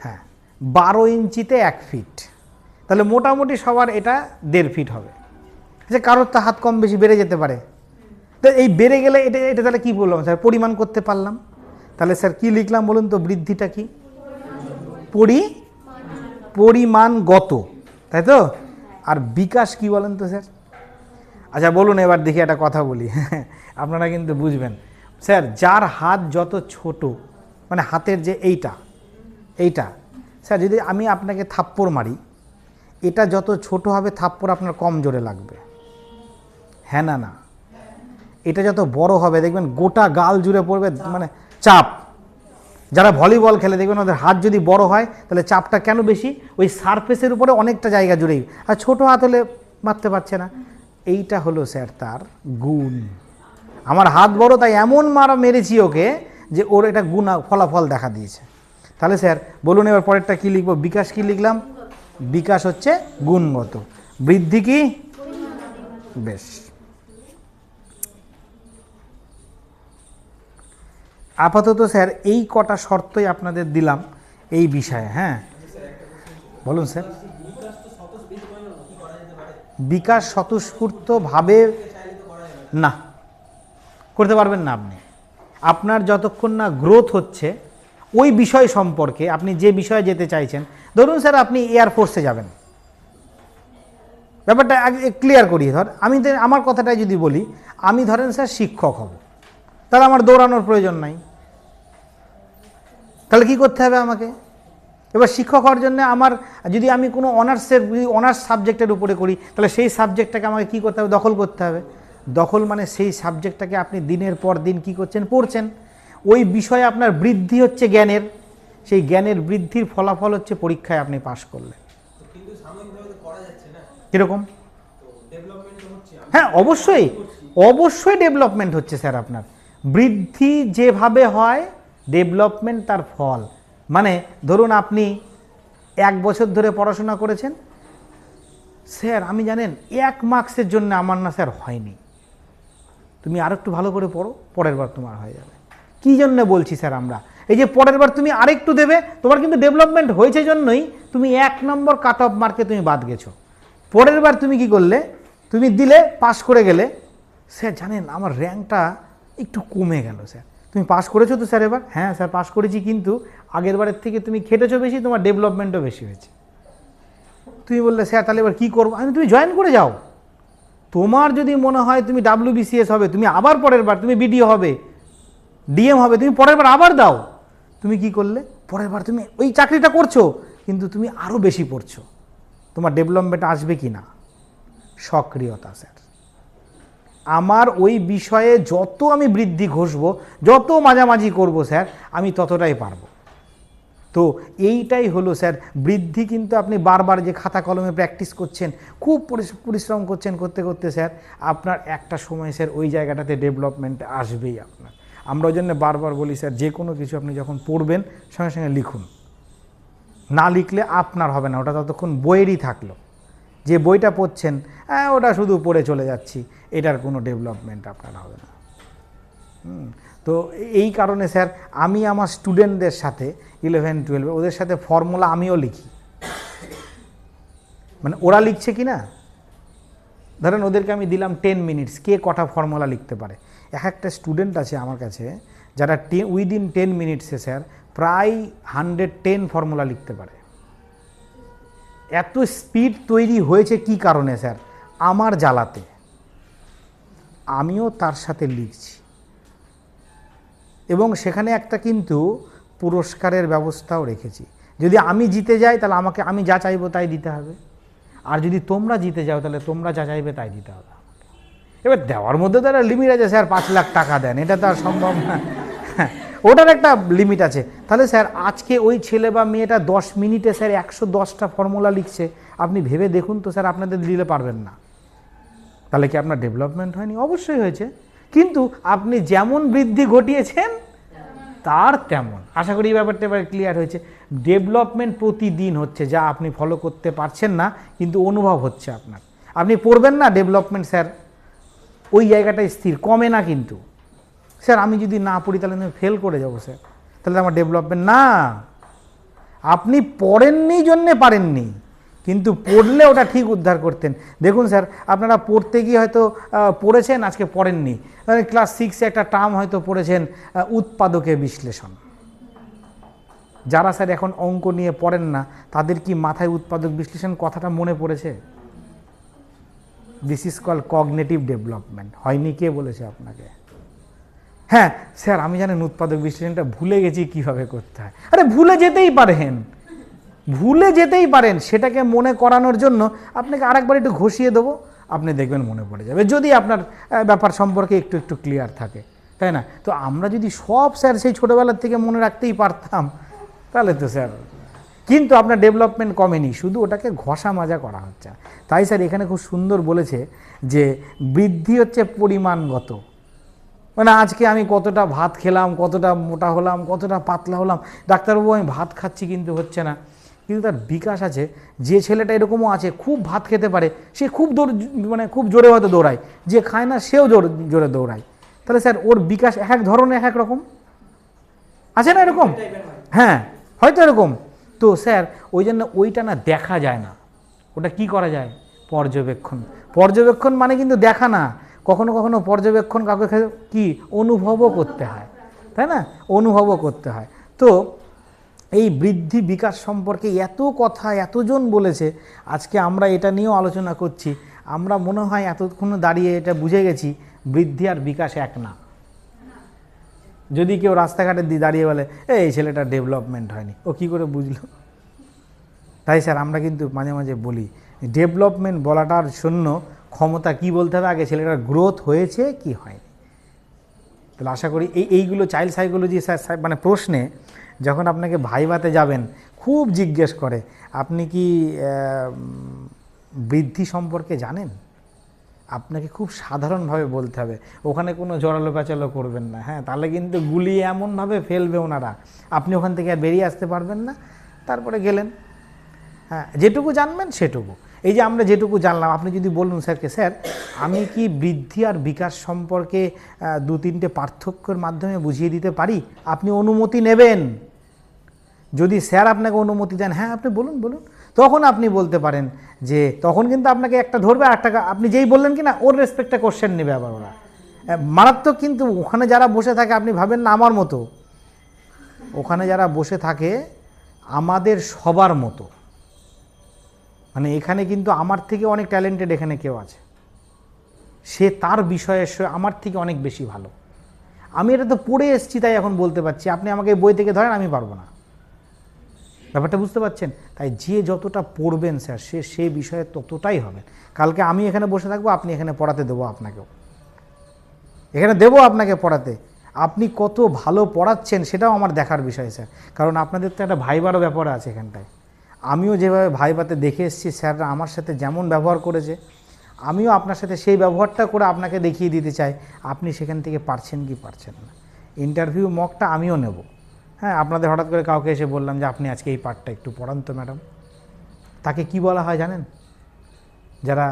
হ্যাঁ, 12 ইঞ্চিতে 1 ফিট, তাহলে মোটামুটি সবার এটা 1.5 ফিট হবে। যে কারোর তো হাত কম বেশি বেড়ে যেতে পারে, তো এই বেড়ে গেলে এটা তাহলে কী বললাম স্যার? পরিমাণ করতে পারলাম। তাহলে স্যার কি লিখলাম বলুন তো? বৃদ্ধিটা কি? পরিমাণগত, তাই তো? আর বিকাশ কি বলেন তো স্যার? আচ্ছা বলুন, এবার দেখি একটা কথা বলি, আপনারা কিন্তু বুঝবেন। স্যার যার হাত যত ছোট, মানে হাতের যে এইটা স্যার, যদি আমি আপনাকে থাপ্পড় মারি, এটা যত ছোট হবে থাপ্পড় আপনার কম জোরে লাগবে, হ্যাঁ না? না, এটা যত বড় হবে দেখবেন গোটা গাল জুড়ে পড়বে, মানে চাপ। যারা ভলিবল খেলে দেখবেন ওদের হাত যদি বড় হয় তাহলে চাপটা কেন বেশি? ওই সারফেসের উপরে অনেকটা জায়গা জুড়েই। আর ছোট হাত হলে মারতে পারছে না। এইটা হলো স্যার তার গুণ। আমার হাত বড় তাই এমন মেরেছি ওকে যে ওর এটা গুণ ফলাফল দেখা দিয়েছে। তাহলে স্যার বলুন এবার পরেরটা কি লিখবো? বিকাশ কি লিখলাম? বিকাশ হচ্ছে গুণগত, বৃদ্ধি কি? বেশ, আপাতত স্যার এই কটা শর্তই আপনাদের দিলাম এই বিষয়ে। হ্যাঁ বলুন স্যার। বিকাশ স্বতঃস্ফূর্তভাবে না করতে পারবেন না আপনি। আপনার যতক্ষণ না গ্রোথ হচ্ছে ওই বিষয় সম্পর্কে, আপনি যে বিষয়ে যেতে চাইছেন, ধরুন স্যার আপনি এয়ারফোর্সে যাবেন, ব্যাপারটা আগে ক্লিয়ার করি। আমার কথাটাই যদি বলি, আমি ধরেন স্যার শিক্ষক হব, তাহলে আমার দৌড়ানোর প্রয়োজন নাই। তাহলে কি করতে হবে আমাকে? এবার শিক্ষক হওয়ার জন্য আমার, যদি আমি কোনো অনার্স সাবজেক্টের উপরে করি, তাহলে সেই সাবজেক্টটাকে আমাকে কী করতে হবে? দখল করতে হবে। দখল মানে সেই সাবজেক্টটাকে আপনি দিনের পর দিন কী করছেন? পড়ছেন। ওই বিষয়ে আপনার বৃদ্ধি হচ্ছে জ্ঞানের, সেই জ্ঞানের বৃদ্ধির ফলাফল হচ্ছে পরীক্ষায় আপনি পাশ করলেন। কীরকম? হ্যাঁ, অবশ্যই অবশ্যই ডেভেলপমেন্ট হচ্ছে স্যার। আপনার বৃদ্ধি যেভাবে হয়, ডেভেলপমেন্ট তার ফল। মানে ধরুন আপনি 1 বছর ধরে পড়াশোনা করেছেন, স্যার আমি জানেন 1 মার্কসের জন্য আমার না স্যার হয়নি, তুমি আর একটু ভালো করে পড়ো, পরের বার তোমার হয়ে যাবে। কী জন্য বলছি স্যার আমরা? এই যে পরের বার তুমি আরেকটু দেবে, তোমার কিন্তু ডেভেলপমেন্ট হয়েছে জন্যই তুমি 1 নম্বর কাট অফ মার্কে তুমি বাদ গেছো। পরের বার তুমি কি করলে? তুমি দিলে, পাস করে গেলে, স্যার জানেন আমার র্যাঙ্কটা একটু কমে গেল স্যার। তুমি পাস করেছো তো স্যার এবার? হ্যাঁ স্যার পাস করেছি, কিন্তু আগের বারের থেকে তুমি খেটেছো বেশি, তোমার ডেভেলপমেন্টও বেশি হয়েছে। তুমি বললে স্যার তাহলে এবার কী করবো? তুমি জয়েন করে যাও। তোমার যদি মনে হয় তুমি WBCS হবে, তুমি আবার পরের বার তুমি BDO হবে, DM হবে, তুমি পরের বার আবার দাও। তুমি কি করলে? পরের বার তুমি ওই চাকরিটা করছো, কিন্তু তুমি আরও বেশি পড়ছো। তোমার ডেভেলপমেন্ট আসবে কি না? সক্রিয়তা স্যার। আমার ওই বিষয়ে যত আমি বৃদ্ধি ঘষবো, যত মাঝামাঝি করব স্যার, আমি ততটাই পারবো। তো এইটাই হলো স্যার বৃদ্ধি। কিন্তু আপনি বারবার যে খাতা কলমে প্র্যাকটিস করছেন, খুব পরিশ্রম করছেন, করতে করতে স্যার আপনার একটা সময় স্যার ওই জায়গাটাতে ডেভেলপমেন্ট আসবেই আপনার। আমরা ওই জন্য বারবার বলি স্যার, যে কোনো কিছু আপনি যখন পড়বেন সঙ্গে সঙ্গে লিখুন। না লিখলে আপনার হবে না, ওটা ততক্ষণ বইয়েরই থাকলো। যে বইটা পড়ছেন ওটা শুধু পড়ে চলে যাচ্ছি, এটার কোনো ডেভেলপমেন্ট আপনার হবে না। তো এই কারণে স্যার আমি আমার স্টুডেন্টদের সাথে 11-12 ওদের সাথে ফর্মুলা আমিও লিখি। মানে ওরা লিখছে কি না, ধরেন ওদেরকে আমি দিলাম 10 মিনিটস, কে কটা ফর্মুলা লিখতে পারে। একটা স্টুডেন্ট আছে আমার কাছে যারা উইদিন 10 মিনিটসে স্যার প্রায় 110 ফর্মুলা লিখতে পারে। এত স্পিড তৈরি হয়েছে কি কারণে স্যার? আমার জ্বালাতে। আমিও তার সাথে লিখছি, এবং সেখানে একটা কিন্তু পুরস্কারের ব্যবস্থাও রেখেছি। যদি আমি জিতে যাই তাহলে আমি যা চাইবো তাই দিতে হবে, আর যদি তোমরা জিতে যাও তাহলে তোমরা যা চাইবে তাই দিতে হবে। এবার দেওয়ার মধ্যে তো একটা লিমিট আছে স্যার, 5 লাখ টাকা দেন, এটা তো আর সম্ভব না। ওটার একটা লিমিট আছে। তাহলে স্যার আজকে ওই ছেলে বা মেয়েটা 10 মিনিটে স্যার 110টা ফর্মুলা লিখছে, আপনি ভেবে দেখুন তো স্যার, আপনাদের দিলে পারবেন না। তাহলে কি আপনার ডেভেলপমেন্ট হয়নি? অবশ্যই হয়েছে, কিন্তু আপনি যেমন বৃদ্ধি ঘটিয়েছেন তার তেমন। আশা করি এই ব্যাপারটা এবার ক্লিয়ার হয়েছে। ডেভেলপমেন্ট প্রতিদিন হচ্ছে, যা আপনি ফলো করতে পারছেন না, কিন্তু অনুভব হচ্ছে আপনার। আপনি পড়বেন না, ডেভেলপমেন্ট স্যার ওই জায়গাটায় স্থির, কমে না। কিন্তু স্যার আমি যদি না পড়ি তাহলে আমি ফেল করে যাবো স্যার, তাহলে আমার ডেভেলপমেন্ট না। আপনি পড়েননি জন্যে পারেননি, কিন্তু পড়লে ওটা ঠিক উদ্ধার করতেন। দেখুন স্যার, আপনারা পড়তে গিয়ে হয়তো পড়েছেন, আজকে পড়েননি। ক্লাস 6-এ একটা টার্ম হয়তো পড়েছেন, উৎপাদকে বিশ্লেষণ। যারা স্যার এখন অঙ্ক নিয়ে পড়েন না, তাদের কি মাথায় উৎপাদক বিশ্লেষণ কথাটা মনে পড়েছে? This is called cognitive development. হয়নি? কে বলেছে আপনাকে? হ্যাঁ স্যার আমি জানেন উৎপাদক বিশ্লেষণটা ভুলে গেছি কিভাবে করতে হয়। আরে ভুলে যেতেই পারেন, ভুলে যেতেই পারেন। সেটাকে মনে করানোর জন্য আপনাকে আরেকবার একটু ঘষিয়ে দেবো, আপনি দেখবেন মনে পড়ে যাবে, যদি আপনার ব্যাপার সম্পর্কে একটু একটু ক্লিয়ার থাকে, তাই না? তো আমরা যদি সব স্যার সেই ছোটোবেলার থেকে মনে রাখতেই পারতাম, তাহলে তো স্যার, কিন্তু আপনার ডেভেলপমেন্ট কমেনি, শুধু ওটাকে ঘষা মাজা করা হচ্ছে। তাই স্যার এখানে খুব সুন্দর বলেছে যে বৃদ্ধি হচ্ছে পরিমাণগত। মানে আজকে আমি কতটা ভাত খেলাম, কতটা মোটা হলাম, কতটা পাতলা হলাম, ডাক্তারবাবু আমি ভাত খাচ্ছি কিন্তু হচ্ছে না। কিন্তু তার বিকাশ আছে। যে ছেলেটা এরকমও আছে, খুব ভাত খেতে পারে, সে খুব খুব জোরে হয়তো দৌড়ায়, যে খায় না সেও জোরে দৌড়ায়। তাহলে স্যার ওর বিকাশ এক এক ধরনের, এক এক রকম আছে না এরকম? হ্যাঁ হয়তো এরকম। তো স্যার ওই জন্য ওইটা না দেখা যায় না, ওটা কি করা যায়? পর্যবেক্ষণ। পর্যবেক্ষণ মানে কিন্তু দেখা না, কখনো কখনো পর্যবেক্ষণ কাউকে কি অনুভবও করতে হয়, তাই না? অনুভবও করতে হয়। তো এই বৃদ্ধি বিকাশ সম্পর্কে এত কথা এতজন বলেছে, আজকে আমরা এটা নিয়েও আলোচনা করছি। আমরা মনে হয় এতক্ষণ দাঁড়িয়ে এটা বুঝে গেছি বৃদ্ধি আর বিকাশ এক না। যদি কেউ রাস্তাঘাটে দাঁড়িয়ে বলে এই ছেলেটা ডেভেলপমেন্ট হয়নি, ও কি করে বুঝলো? তাই স্যার আমরা কিন্তু মাঝে মাঝে বলি ডেভেলপমেন্ট বলাটার জন্য ক্ষমতা কি বলতে হবে, আগে ছেলেটার গ্রোথ হয়েছে কি হয়নি। তাহলে আশা করি এইগুলো চাইল্ড সাইকোলজি স্যার মানে প্রশ্নে যখন আপনাকে ভাইভাতে যাবেন খুব জিজ্ঞেস করে আপনি কি বৃদ্ধি সম্পর্কে জানেন, আপনাকে খুব সাধারণভাবে বলতে হবে, ওখানে কোনো জড়ালো প্যাচালো করবেন না। হ্যাঁ, তাহলে কিন্তু গুলিয়ে এমনভাবে ফেলবে ওনারা, আপনি ওখান থেকে আর বেরিয়ে আসতে পারবেন না। তারপরে গেলেন, হ্যাঁ, যেটুকু জানবেন সেটুকু। এই যে আমরা যেটুকু জানলাম, আপনি যদি বলুন স্যারকে, স্যার আমি কি বৃদ্ধি আর বিকাশ সম্পর্কে 2-3টে পার্থক্যের মাধ্যমে বুঝিয়ে দিতে পারি, আপনি অনুমতি নেবেন। যদি স্যার আপনাকে অনুমতি দেন, হ্যাঁ আপনি বলুন বলুন, তখন আপনি বলতে পারেন যে তখন কিন্তু আপনাকে একটা ধরবে আর একটা আপনি যেই বললেন কি না ওর রেসপেক্টে কোশ্চেন নেবে আবার ওরা, মারাত্মক। কিন্তু ওখানে যারা বসে থাকে আপনি ভাবেন না আমার মতো, ওখানে যারা বসে থাকে আমাদের সবার মতো, মানে এখানে কিন্তু আমার থেকে অনেক ট্যালেন্টেড এখানে কেউ আছে, সে তার বিষয়ে আমার থেকে অনেক বেশি ভালো। আমি এটা তো পড়ে এসেছি তাই এখন বলতে পারছি, আপনি আমাকে বই থেকে ধরেন আমি পারবো না। ব্যাপারটা বুঝতে পারছেন? তাই যে যতটা পড়বেন স্যার সে বিষয়ে ততটাই হবেন। কালকে আমি এখানে বসে থাকবো, আপনি এখানে পড়াতে দেবো, আপনাকেও এখানে দেবো আপনাকে পড়াতে। আপনি কত ভালো পড়াচ্ছেন সেটাও আমার দেখার বিষয় স্যার, কারণ আপনাদের তো একটা ভাইবারও ব্যাপার আছে এখানটায়। আমিও যেভাবে ভাইবাতে দেখে এসেছি স্যাররা আমার সাথে যেমন ব্যবহার করেছে, আমিও আপনার সাথে সেই ব্যবহারটা করে আপনাকে দেখিয়ে দিতে চাই আপনি সেখান থেকে পারছেন কি পারছেন না। ইন্টারভিউ মকটা আমিও নেব। হ্যাঁ, আপনাদের হঠাৎ করে কাউকে এসে বললাম যে আপনি আজকে এই পার্টটা একটু পড়ান তো ম্যাডাম, তাকে কি বলা হয় জানেন? যারা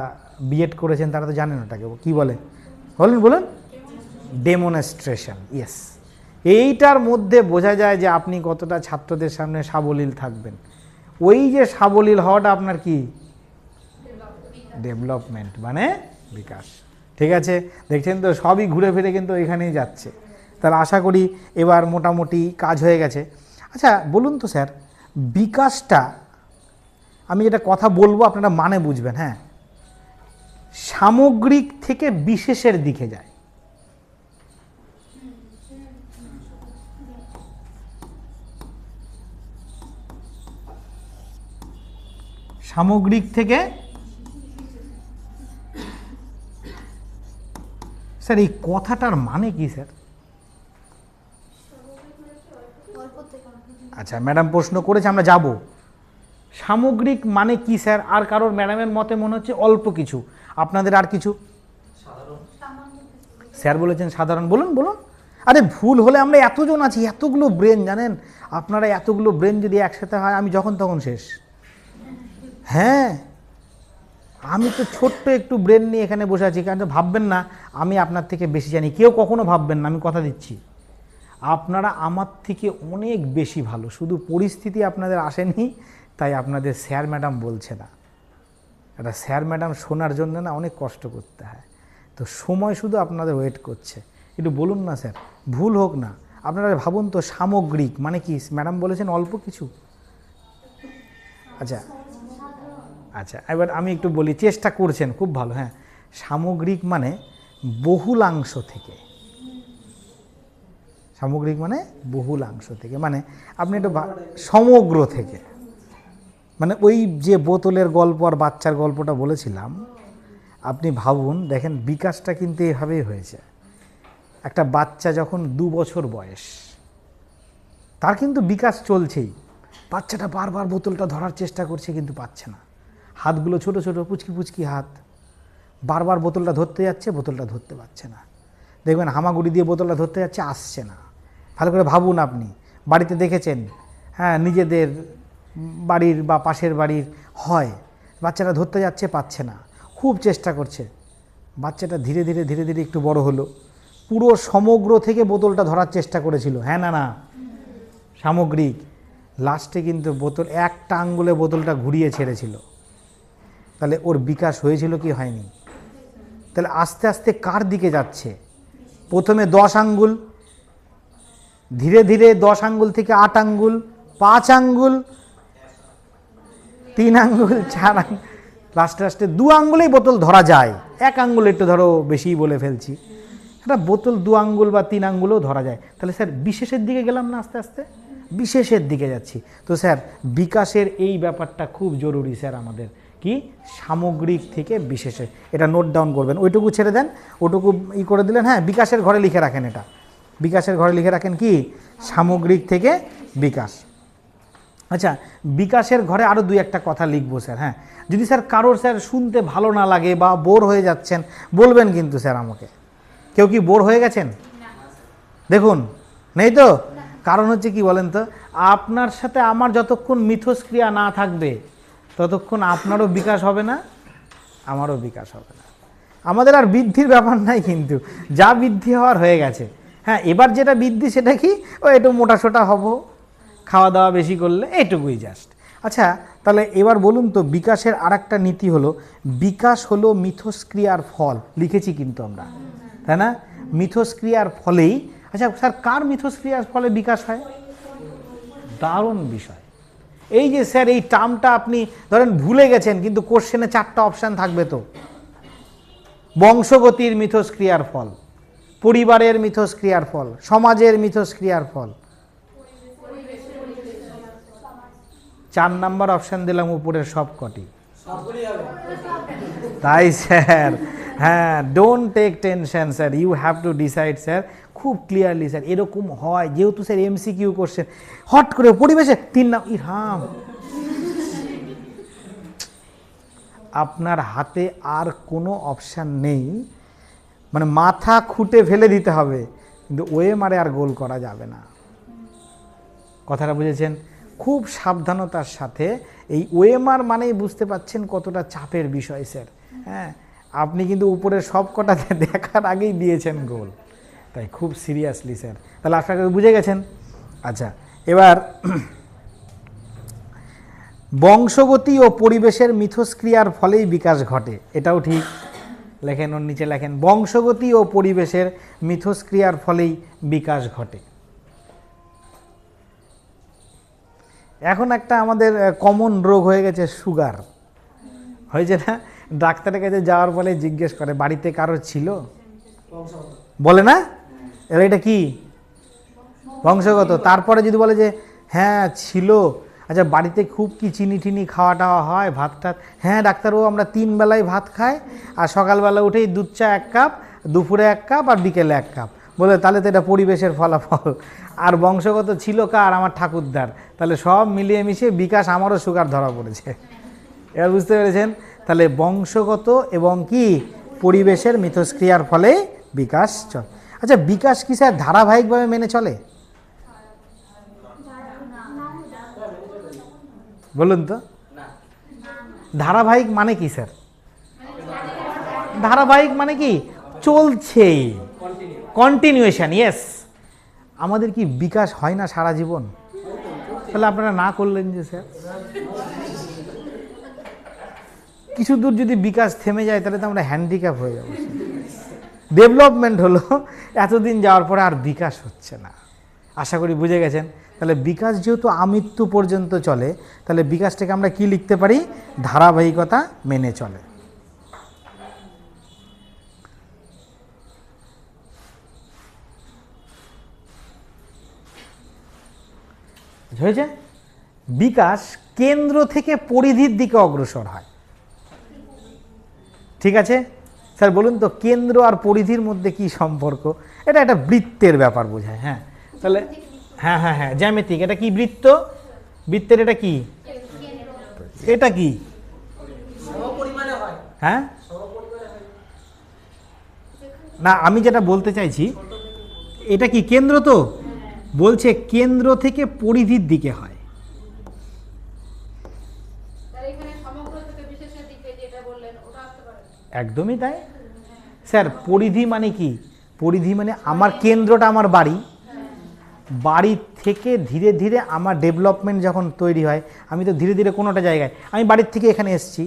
বিএড করেছেন তারা তো জানেন ওটাকে কি বলে, বলুন বলুন, ডেমনস্ট্রেশন। ইয়েস, এইটার মধ্যে বোঝা যায় যে আপনি কতটা ছাত্রদের সামনে সাবলীল থাকবেন। ওই যে সাবলীল হওয়াটা আপনার কি ডেভেলপমেন্ট মানে বিকাশ। ঠিক আছে, দেখছেন তো সবই ঘুরে ফিরে কিন্তু এখানেই যাচ্ছে। তাহলে আশা করি এবার মোটামুটি কাজ হয়ে গেছে। আচ্ছা বলুন তো স্যার, বিকাশটা আমি যেটা কথা বলবো আপনারা মানে বুঝবেন, হ্যাঁ, সামগ্রিক থেকে বিশেষের দিকে যায়। সামগ্রিক থেকে, স্যার এই কথাটার মানে কি স্যার? আচ্ছা ম্যাডাম প্রশ্ন করেছে, আমরা যাব। সামগ্রিক মানে কি স্যার? আর কারোর ম্যাডামের মতে মনে হচ্ছে অল্প কিছু, আপনাদের আর কিছু? স্যার বলেছেন সাধারণ। বলুন বলুন। আরে ভুল হলে আমরা এতজন আছি, এতগুলো ব্রেন, জানেন আপনারা এতগুলো ব্রেন যদি একসাথে হয় আমি যখন তখন শেষ। হ্যাঁ, আমি তো ছোট্ট একটু ব্রেন নিয়ে এখানে বসে আছি, কারণ ভাববেন না আমি আপনার থেকে বেশি জানি, কেউ কখনো ভাববেন না, আমি কথা দিচ্ছি আপনারা আমার থেকে অনেক বেশি ভালো, শুধু পরিস্থিতি আপনাদের আসেনি তাই আপনাদের স্যার ম্যাডাম বলছে না। এটা স্যার ম্যাডাম শোনার জন্য না অনেক কষ্ট করতে হয়, তো সময় শুধু আপনাদের ওয়েট করছে। একটু বলুন না স্যার, ভুল হোক না, আপনারা ভাবুন তো সামগ্রিক মানে কি? ম্যাডাম বলেছেন অল্প কিছু। আচ্ছা আচ্ছা, এবার আমি একটু বলি, চেষ্টা করছেন খুব ভালো। হ্যাঁ, সামগ্রিক মানে বহুলাংশ থেকে, সামগ্রিক মানে বহুলাংশ থেকে, মানে আপনি একটু সমগ্র থেকে, মানে ওই যে বোতলের গল্প আর বাচ্চার গল্পটা বলেছিলাম, আপনি ভাবুন, দেখেন বিকাশটা কিন্তু এভাবেই হয়েছে। একটা বাচ্চা যখন 2 বছর বয়স, তার কিন্তু বিকাশ চলছেই। বাচ্চাটা বারবার বোতলটা ধরার চেষ্টা করছে কিন্তু পাচ্ছে না, হাতগুলো ছোট ছোট পুচকি পুচকি হাত, বারবার বোতলটা ধরতে যাচ্ছে, বোতলটা ধরতে পারছে না। দেখবেন হামাগুড়ি দিয়ে বোতলটা ধরতে যাচ্ছে, আসছে না। ভালো করে ভাবুন, আপনি বাড়িতে দেখেছেন, হ্যাঁ, নিজেদের বাড়ির বা পাশের বাড়ির হয়, বাচ্চাটা ধরতে যাচ্ছে পাচ্ছে না, খুব চেষ্টা করছে, বাচ্চাটা ধীরে ধীরে ধীরে ধীরে একটু বড় হলো, পুরো সমগ্র থেকে বোতলটা ধরার চেষ্টা করেছিল, হ্যাঁ না না, সামগ্রিক। লাস্টে কিন্তু বোতল একটা আঙ্গুলে বোতলটা ঘুরিয়ে ছেড়েছিল, তাহলে ওর বিকাশ হয়েছিল কি হয়নি? তাহলে আস্তে আস্তে কার দিকে যাচ্ছে? প্রথমে 10 আঙ্গুল, ধীরে ধীরে 10 আঙ্গুল থেকে 8 আঙ্গুল, 5 আঙ্গুল, 3 আঙ্গুল, 4 আঙ্গুল, লাস্টে লাস্টে 2 আঙ্গুলেই বোতল ধরা যায়। 1 আঙ্গুল একটু ধরো বেশিই বলে ফেলছি, একটা বোতল 2 আঙ্গুল বা 3 আঙ্গুলও ধরা যায়। তাহলে স্যার বিশেষের দিকে গেলাম না, আস্তে আস্তে বিশেষের দিকে যাচ্ছি। তো স্যার বিকাশের এই ব্যাপারটা খুব জরুরি স্যার আমাদের, কি সামগ্রিক থেকে বিশেষে, এটা নোট ডাউন করবেন। ওইটুকু ছেড়ে দেন, ওটুকু করে দিলেন। হ্যাঁ, বিকাশের ঘরে লিখে রাখেন, এটা বিকাশের ঘরে লিখে রাখেন কি সামগ্রিক থেকে বিকাশ। আচ্ছা, বিকাশের ঘরে আরও 2-1টা কথা লিখবো স্যার। হ্যাঁ, যদি স্যার কারোর স্যার শুনতে ভালো না লাগে বা বোর হয়ে যাচ্ছেন বলবেন কিন্তু স্যার আমাকে। কেউ কি বোর হয়ে গেছেন? দেখুন, নেই তো? কারণ হচ্ছে কি বলেন তো, আপনার সাথে আমার যতক্ষণ মিথস্ক্রিয়া না থাকবে ততক্ষণ আপনারও বিকাশ হবে না, আমারও বিকাশ হবে না। আমাদের আর বৃদ্ধির ব্যাপার নাই, কিন্তু যা বৃদ্ধি হওয়ার হয়ে গেছে। হ্যাঁ, এবার যেটা বৃদ্ধি সেটা কি, ও একটু মোটাসোটা হব, খাওয়া দাওয়া বেশি করলে, এইটুকুই জাস্ট। আচ্ছা, তাহলে এবার বলুন তো, বিকাশের আরেকটা নীতি হলো, বিকাশ হলো মিথস্ক্রিয়ার ফল। লিখেছি কিন্তু আমরা, তাই না? মিথস্ক্রিয়ার ফলেই। আচ্ছা স্যার, কার মিথস্ক্রিয়ার ফলে বিকাশ হয়? দারুণ বিষয়। এই যে স্যার এই টার্মটা আপনি ধরেন ভুলে গেছেন, কিন্তু কোশ্চেনে 4টা অপশান থাকবে তো। বংশগতির মিথস্ক্রিয়ার ফল, পরিবারের মিথস্ক্রিয়ার ফল, সমাজের মিথস্ক্রিয়ার ফল। 4 নাম্বার অপশান দিলাম উপরের সব কটি। তাই স্যার, হ্যাঁ, don't take tension sir, you have to decide sir খুব ক্লিয়ারলি স্যার। এরকম হয় যেহেতু স্যার MCQ কোশ্চেন, হট করে পরিবেশে 3 নাম, ইরহাম আপনার হাতে আর কোনো অপশান নেই, মানে মাথা খুঁটে ফেলে দিতে হবে, কিন্তু ওএমআরে আর গোল করা যাবে না। কথাটা বুঝেছেন? খুব সাবধানতার সাথে। এই ওএমআর মানেই বুঝতে পাচ্ছেন কতটা চাপের বিষয় স্যার। হ্যাঁ, আপনি কিন্তু উপরের সব কটাতে দেখার আগেই দিয়েছেন গোল, তাই খুব সিরিয়াসলি স্যার। তাহলে আপনাকে বুঝে গেছেন। আচ্ছা, এবার বংশগতি ও পরিবেশের মিথস্ক্রিয়ার ফলেই বিকাশ ঘটে, এটাও ঠিক। লেখেন, ওর নিচে লেখেন, বংশগতি ও পরিবেশের মিথস্ক্রিয়ার ফলেই বিকাশ ঘটে। এখন একটা আমাদের কমন রোগ হয়ে গেছে সুগার, হয়েছে না? ডাক্তারের কাছে যাওয়ার ফলে জিজ্ঞেস করে বাড়িতে কারো ছিল, বলে না? এবার এটা কি বংশগত। তারপরে যদি বলে যে হ্যাঁ ছিল, আচ্ছা বাড়িতে খুব কি চিনি টিনি খাওয়া টাওয়া হয়, ভাত টাত? হ্যাঁ ডাক্তারবাবু, আমরা 3 বেলায় ভাত খাই, আর সকালবেলা উঠেই দুধ চা 1 কাপ, দুপুরে 1 কাপ, আর বিকেলে 1 কাপ। বলে তাহলে তো এটা পরিবেশের ফলাফল। আর বংশগত ছিল কার? আমার ঠাকুরদার। তাহলে সব মিলিয়ে মিশিয়ে বিকাশ, আমারও সুগার ধরা পড়েছে। এবার বুঝতে পেরেছেন? তাহলে বংশগত এবং কি পরিবেশের মিথস্ক্রিয়ার ফলে বিকাশ চলে। আচ্ছা, বিকাশ কি স্যার ধারাবাহিকভাবে মেনে চলে? বলুন তো, ধারাবাহিক মানে কি স্যার? ধারাবাহিক মানে কি চলছে, কন্টিনিউয়েশন। ইয়েস, আমাদের কি বিকাশ হয় না সারা জীবন? তাহলে আপনারা না করলেন যে স্যার, কিছু দূর যদি বিকাশ থেমে যায় তাহলে তো আমরা হ্যান্ডিক্যাপ হয়ে যাবো। ডেভেলপমেন্ট হলো, এতদিন যাওয়ার পরে আর বিকাশ হচ্ছে না। আশা করি বুঝে গেছেন। তাহলে বিকাশ যেহেতু আমৃত্যু পর্যন্ত চলে, তাহলে বিকাশটাকে আমরা কি লিখতে পারি? ধারাবাহিকতা মেনে চলে। হয়েছে? বিকাশ কেন্দ্র থেকে পরিধির দিকে অগ্রসর হয়। ঠিক আছে স্যার, বলুন তো কেন্দ্র আর পরিধির মধ্যে কি সম্পর্ক? এটা একটা বৃত্তের ব্যাপার বোঝায়। হ্যাঁ, তাহলে হ্যাঁ হ্যাঁ হ্যাঁ, জ্যামিতিক। এটা কি বৃত্ত? বৃত্তের এটা কি? এটা কি? হ্যাঁ না, আমি যেটা বলতে চাইছি, এটা কি কেন্দ্র? তো বলছে কেন্দ্র থেকে পরিধির দিকে হয়। একদমই তাই স্যার। পরিধি মানে কি? পরিধি মানে আমার কেন্দ্রটা আমার বাড়ি, বাড়ি থেকে ধীরে ধীরে আমার ডেভেলপমেন্ট যখন তৈরি হয়, আমি তো ধীরে ধীরে কোনোটা জায়গায়, আমি বাড়ির থেকে এখানে এসেছি,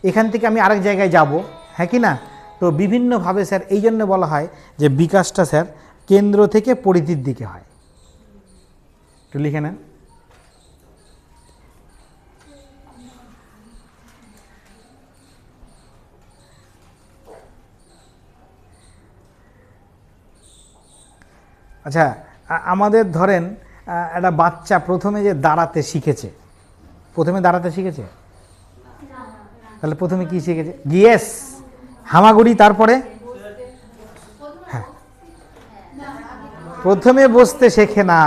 এখান থেকে আমি আরেক জায়গায় যাব, হ্যাঁ কি না? তো বিভিন্নভাবে স্যার এই জন্য বলা হয় যে বিকাশটা স্যার কেন্দ্র থেকে পরিধির দিকে হয়। একটু লিখে নেন। আচ্ছা, আমাদের ধরেন একটা বাচ্চা প্রথমে যে দাঁড়াতে শিখেছে, প্রথমে দাঁড়াতে শিখেছে, তাহলে প্রথমে কি শিখেছে? ইয়েস, হামাগুড়ি, তারপরে হ্যাঁ, প্রথমে বসতে শেখে না।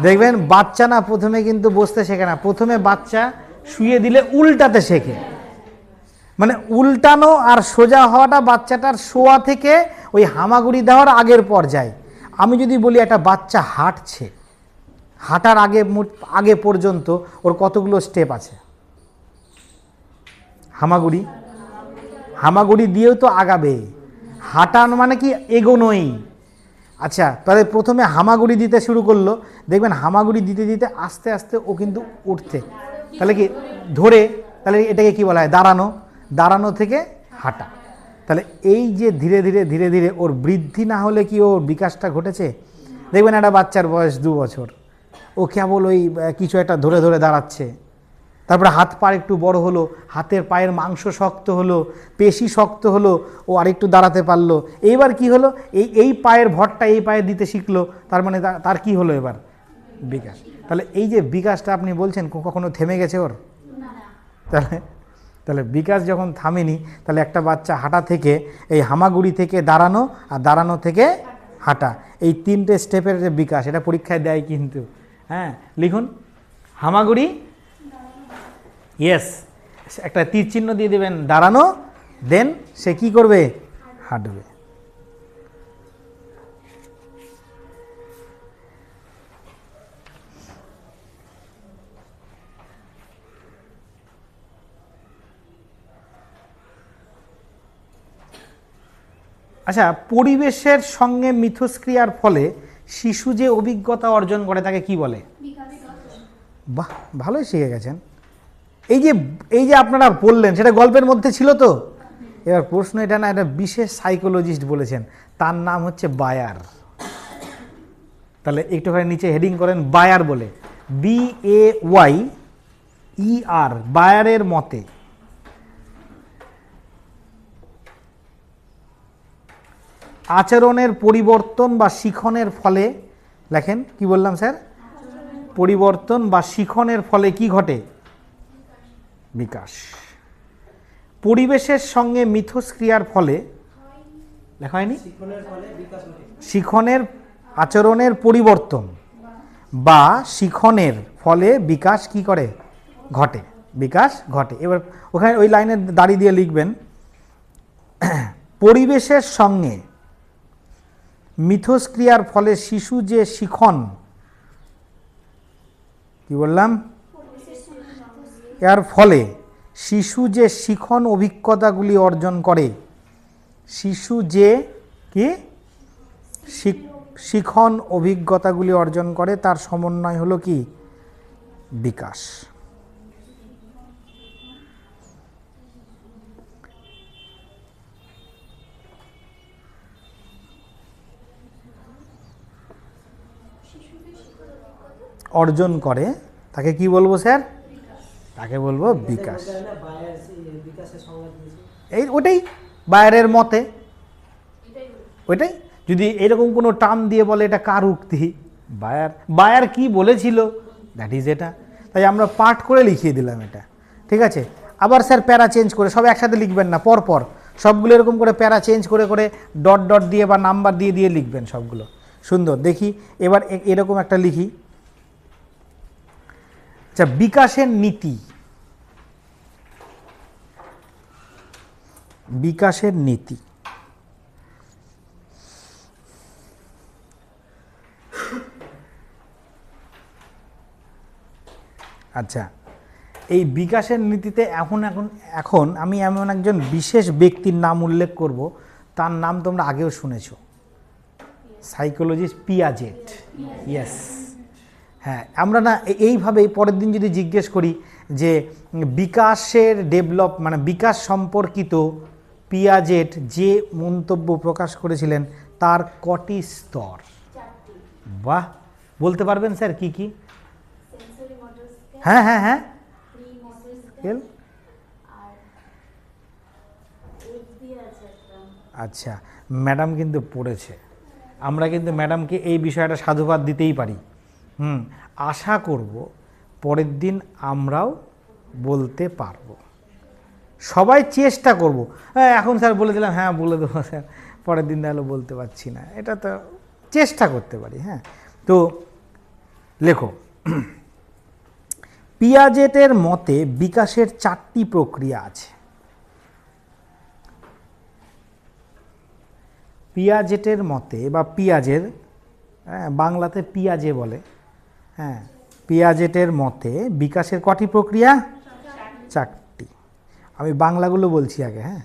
দেখবেন বাচ্চা না প্রথমে কিন্তু বসতে শেখে না, প্রথমে বাচ্চা শুয়ে দিলে উল্টাতে শেখে। মানে উল্টানো আর সোজা হওয়াটা বাচ্চাটার শোয়া থেকে ওই হামাগুড়ি দেওয়ার আগের পর্যায়ে। আমি যদি বলি একটা বাচ্চা হাঁটছে, হাঁটার আগে পর্যন্ত ওর কতগুলো স্টেপ আছে? হামাগুড়ি, হামাগুড়ি দিয়েও তো আগাবে। হাঁটানো মানে কি? এগোনোই। আচ্ছা, তাহলে প্রথমে হামাগুড়ি দিতে শুরু করলো, দেখবেন হামাগুড়ি দিতে দিতে আস্তে আস্তে ও কিন্তু উঠতে, তাহলে কি ধরে, তাহলে এটাকে কি বলা হয়? দাঁড়ানো। দাঁড়ানো থেকে হাঁটা। তাহলে এই যে ধীরে ধীরে ধীরে ধীরে ওর বৃদ্ধি না হলে কি ওর বিকাশটা ঘটেছে? দেখবেন একটা বাচ্চার বয়স 2 বছর, ও কেবল ওই কিছু একটা ধরে ধরে দাঁড়াচ্ছে, তারপরে হাত পা একটু বড় হলো, হাতের পায়ের মাংস শক্ত হলো, পেশি শক্ত হলো, ও আরেকটু দাঁড়াতে পারলো। এইবার কি হলো? এই পায়ের ভরটা এই পায়ে দিতে শিখলো, তার মানে তার কি হলো এবার? বিকাশ। তাহলে এই যে বিকাশটা আপনি বলছেন কখনো থেমে গেছে ওর? তাহলে বিকাশ যখন থামেনি, তাহলে একটা বাচ্চা হাঁটা থেকে, এই হামাগুড়ি থেকে দাঁড়ানো, আর দাঁড়ানো থেকে হাঁটা, এই 3টে স্টেপের যে বিকাশ, এটা পরীক্ষায় দেয় কিন্তু। হ্যাঁ, লিখুন হামাগুড়ি, ইয়েস, একটা তীর চিহ্ন দিয়ে দেবেন, দাঁড়ানো, দেন সে কি করবে? হাঁটবে। আচ্ছা, পরিবেশের সঙ্গে মিথস্ক্রিয়ার ফলে শিশু যে অভিজ্ঞতা অর্জন করে তাকে কি বলে? বাহ, ভালোই শিখে গেছেন। এই যে আপনারা বললেন সেটা গল্পের মধ্যে ছিল তো। এবার প্রশ্ন এটা না, এটা বিশেষ সাইকোলজিস্ট বলেছেন, তার নাম হচ্ছে বায়ার। তাহলে একটুখানি নিচে হেডিং করেন বায়ার বলে, BAYER, বায়ারের মতে আচরণের পরিবর্তন বা শিখনের ফলে, লেখেন কি বললাম স্যার? পরিবর্তন বা শিখনের ফলে কি ঘটে? বিকাশ। পরিবেশের সঙ্গে মিথস্ক্রিয়ার ফলে, লেখা হয়নি? শিখনের, আচরণের পরিবর্তন বা শিখনের ফলে বিকাশ কি করে? ঘটে, বিকাশ ঘটে। এবার ওখানে ওই লাইনে দাঁড়িয়ে দিয়ে লিখবেন, পরিবেশের সঙ্গে মিথস্ক্রিয়ার ফলে শিশু যে শিখন, কি বললাম? এর ফলে শিশু যে শিখন অভিজ্ঞতাগুলি অর্জন করে, শিশু যে কি শিখন অভিজ্ঞতাগুলি অর্জন করে তার সমন্বয় হলো কি? বিকাশ। অর্জন করে তাকে কি বলবো স্যার? তাকে বলবো বিকাশ। এই ওটাই বায়ারের মতে, ওইটাই। যদি এরকম কোনো টার্ম দিয়ে বলে এটা কার উক্তি? বায়ার কি বলেছিল, দ্যাট ইজ এটা। তাই আমরা পাঠ করে লিখিয়ে দিলাম এটা, ঠিক আছে? আবার স্যার প্যারা চেঞ্জ করে, সব একসাথে লিখবেন না, পরপর সবগুলো এরকম করে প্যারা চেঞ্জ করে করে ডট ডট দিয়ে বা নাম্বার দিয়ে দিয়ে লিখবেন সবগুলো। সুন্দর, দেখি এবার এরকম একটা লিখি। আচ্ছা, বিকাশের নীতি, বিকাশের নীতি। আচ্ছা, এই বিকাশের নীতিতে এখন আমি এমন একজন বিশেষ ব্যক্তির নাম উল্লেখ করব, তার নাম তোমরা আগেও শুনেছ, সাইকোলজিস্ট পিয়াজেট। ইয়েস, হ্যাঁ। আমরা না এইভাবেই পরের দিন যদি জিজ্ঞেস করি যে বিকাশের মানে বিকাশ সম্পর্কিত পিয়াজেট যে মন্তব্য প্রকাশ করেছিলেন তার কটি স্তর? বাহ, বলতে পারবেন স্যার কি কি? হ্যাঁ হ্যাঁ হ্যাঁ, আচ্ছা, ম্যাডাম কিন্তু পড়েছে, আমরা কিন্তু ম্যাডামকে এই বিষয়টা সাধুবাদ দিতেই পারি। আশা করব পরের দিন আমরাও বলতে পারবো, সবাই চেষ্টা করব। হ্যাঁ, এখন স্যার বলে দিলাম, হ্যাঁ বলে দেবো স্যার, পরের দিন তাহলে বলতে পারছি না, এটা তো চেষ্টা করতে পারি। হ্যাঁ, তো লেখো, পিয়াজেটের মতে বিকাশের 4টি প্রক্রিয়া আছে। পিয়াজেটের মতে বা পিয়াজের, হ্যাঁ বাংলাতে পিয়াজে বলে, হ্যাঁ পিয়াজেটের মতে বিকাশের কটি প্রক্রিয়া? 4টি। আমি বাংলাগুলো বলছি আগে। হ্যাঁ,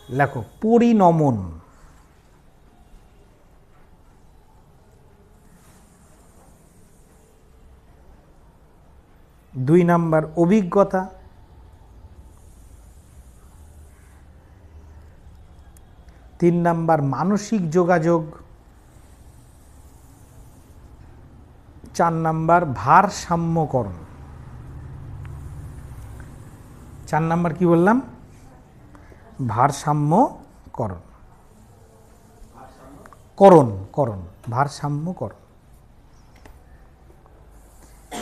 লেখো, পরিণমন, 2 নাম্বার অভিজ্ঞতা, 3 নাম্বার মানসিক যোগাযোগ, 4 নাম্বার ভারসাম্যকরণ। 4 নাম্বার কি বললাম? ভারসাম্যকরণ, ভারসাম্যকরণ।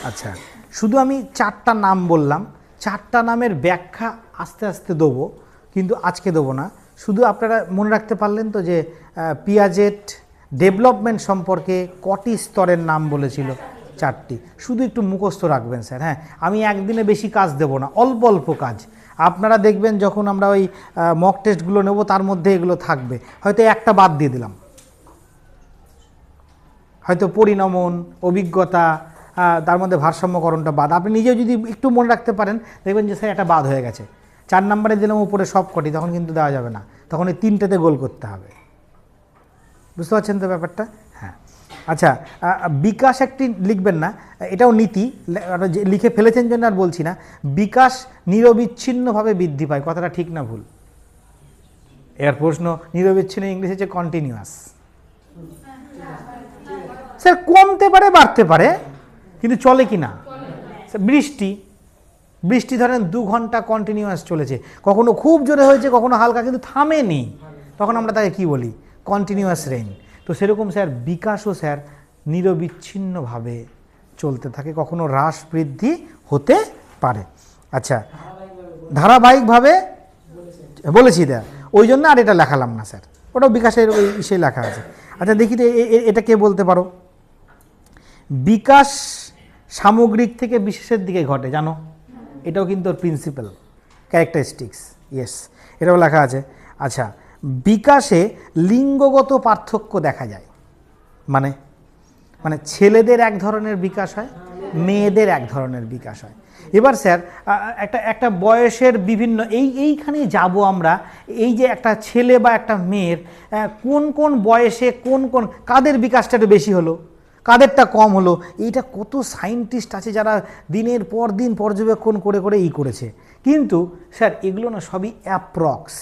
আচ্ছা, শুধু আমি 4টা নাম বললাম, 4টা নামের ব্যাখ্যা আস্তে আস্তে দেবো, কিন্তু আজকে দেবো না। শুধু আপনারা মনে রাখতে পারলেন তো যে পিয়াজেট ডেভেলপমেন্ট সম্পর্কে কটি স্তরের নাম বলেছিল? 4টি। শুধু একটু মুখস্থ রাখবেন স্যার। হ্যাঁ, আমি একদিনে বেশি কাজ দেব না, অল্প অল্প কাজ। আপনারা দেখবেন যখন আমরা ওই মক টেস্টগুলো নেব তার মধ্যে এগুলো থাকবে, হয়তো একটা বাদ দিয়ে দিলাম, হয়তো পরিণমন, অভিজ্ঞতা, তার মধ্যে ভারসাম্যকরণটা বাদ। আপনি নিজেও যদি একটু মনে রাখতে পারেন দেখবেন যে স্যার একটা বাদ হয়ে গেছে। 4 নম্বরে দিলাম উপরে সব কটি, তখন কিন্তু দেওয়া যাবে না, তখন এই 3টেতে গোল করতে হবে। বুঝতে পারছেন তো ব্যাপারটা? হ্যাঁ, আচ্ছা, বিকাশ একটি লিখবেন না, এটাও নীতি, লিখে ফেলেছেন জন্য আর বলছি না। বিকাশ নিরবিচ্ছিন্নভাবে বৃদ্ধি পায়, কথাটা ঠিক না ভুল? এর প্রশ্ন, নিরবিচ্ছিন্ন ইংলিশ হচ্ছে কন্টিনিউয়াস। স্যার কমতে পারে বাড়তে পারে, কিন্তু চলে কি না? বৃষ্টি ধরেন 2 ঘন্টা কন্টিনিউয়াস চলেছে, কখনো খুব জোরে হয়েছে, কখনো হালকা, কিন্তু থামেনি, তখন আমরা তাকে কি বলি? Continuous rain. তো সেরকম স্যার বিকাশও স্যার নিরবিচ্ছিন্নভাবে চলতে থাকে, কখনো হ্রাস বৃদ্ধি হতে পারে। আচ্ছা, ধারাবাহিকভাবে বলেছি দা, ওই জন্য আর এটা লেখালাম না স্যার, ওটাও বিকাশের ওই ইসে লেখা আছে। আচ্ছা দেখি এটা কে বলতে পারো? বিকাশ সামগ্রিক থেকে বিশেষের দিকে ঘটে, জানো? এটাও কিন্তু প্রিন্সিপাল ক্যারেক্টারিস্টিক্স, ইয়েস, এটাও লেখা আছে। আচ্ছা, বিকাশে লিঙ্গগত পার্থক্য দেখা যায়, মানে ছেলেদের এক ধরনের বিকাশ হয়, মেয়েদের এক ধরনের বিকাশ হয়। এবার স্যার একটা বয়সের বিভিন্ন এইখানে যাব আমরা, এই যে একটা ছেলে বা একটা মেয়ের কোন কোন বয়সে কাদের বিকাশটা একটু বেশি হলো, কাদেরটা কম হলো, এইটা কত সায়েন্টিস্ট আছে যারা দিনের পর দিন পর্যবেক্ষণ করে করেছে। কিন্তু স্যার এগুলো না সবই অ্যাপ্রক্স,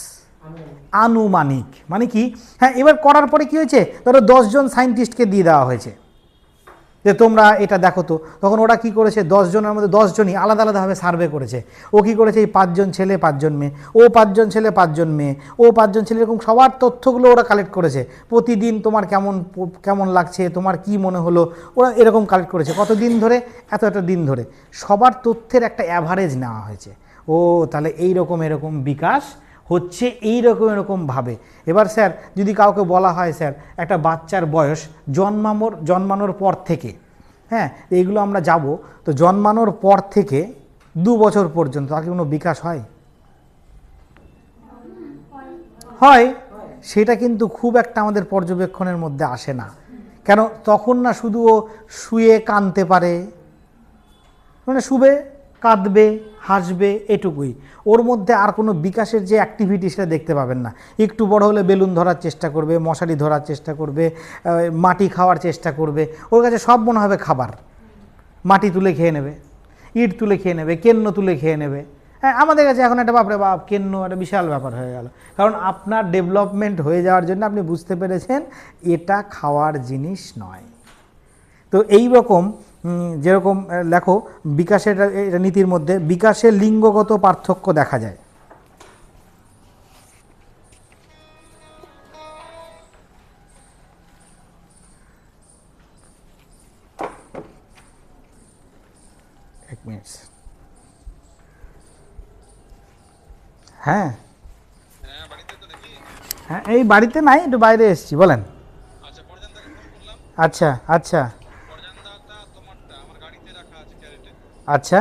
আনুমানিক। মানে কি? হ্যাঁ, এবার করার পরে কি হয়েছে, ধরো 10 জন সায়েন্টিস্টকে দিয়ে দেওয়া হয়েছে যে তোমরা এটা দেখো তো, তখন ওরা কি করেছে, 10 জনের মধ্যে 10 জনই আলাদা আলাদাভাবে সার্ভে করেছে। ও কি করেছে, এই 5 জন ছেলে 5 জন মেয়ে, ও 5 জন ছেলে 5 জন মেয়ে, ও 5 জন ছেলে, এরকম সবার তথ্যগুলো ওরা কালেক্ট করেছে। প্রতিদিন তোমার কেমন লাগছে, তোমার কি মনে হলো, ওরা এরকম কালেক্ট করেছে। কত দিন ধরে? এত দিন ধরে। সবার তথ্যের একটা অ্যাভারেজ নেওয়া হয়েছে। ও তাহলে এরকম বিকাশ হচ্ছে এরকমভাবে। এবার স্যার যদি কাউকে বলা হয় স্যার একটা বাচ্চার বয়স জন্মানোর পর থেকে, হ্যাঁ এইগুলো আমরা যাব, তো জন্মানোর পর থেকে 2 বছর পর্যন্ত তাকে কোনো বিকাশ হয়? সেটা কিন্তু খুব একটা আমাদের পর্যবেক্ষণের মধ্যে আসে না। কেন? তখন না শুধু ও শুয়ে কাঁদতে পারে, মানে শুবে, কাঁদবে, হাসবে, এটুকুই। ওর মধ্যে আর কোনো বিকাশের যে অ্যাক্টিভিটি সেটা দেখতে পাবেন না। একটু বড় হলে বেলুন ধরার চেষ্টা করবে, মশারি ধরার চেষ্টা করবে, মাটি খাওয়ার চেষ্টা করবে, ওর কাছে সব মনে হবে খাবার, মাটি তুলে খেয়ে নেবে। ইট তুলে খেয়ে নেবে, কেন্ন তুলে খেয়ে নেবে। হ্যাঁ, আমাদের কাছে এখন একটা বাপরে বাপ কেন্ন একটা বিশাল ব্যাপার হয়ে গেল, কারণ আপনার ডেভেলপমেন্ট হয়ে যাওয়ার জন্য আপনি বুঝতে পেরেছেন এটা খাওয়ার জিনিস নয়। তো এই রকম যেরকম লেখো বিকাশের এটা নীতির মধ্যে বিকাশের লিঙ্গগত পার্থক্য দেখা যায়। এক মিনিট। হ্যাঁ হ্যাঁ, এই বাড়িতে নাই, একটু বাইরে এসেছি, বলেন। আচ্ছা আচ্ছা আচ্ছা,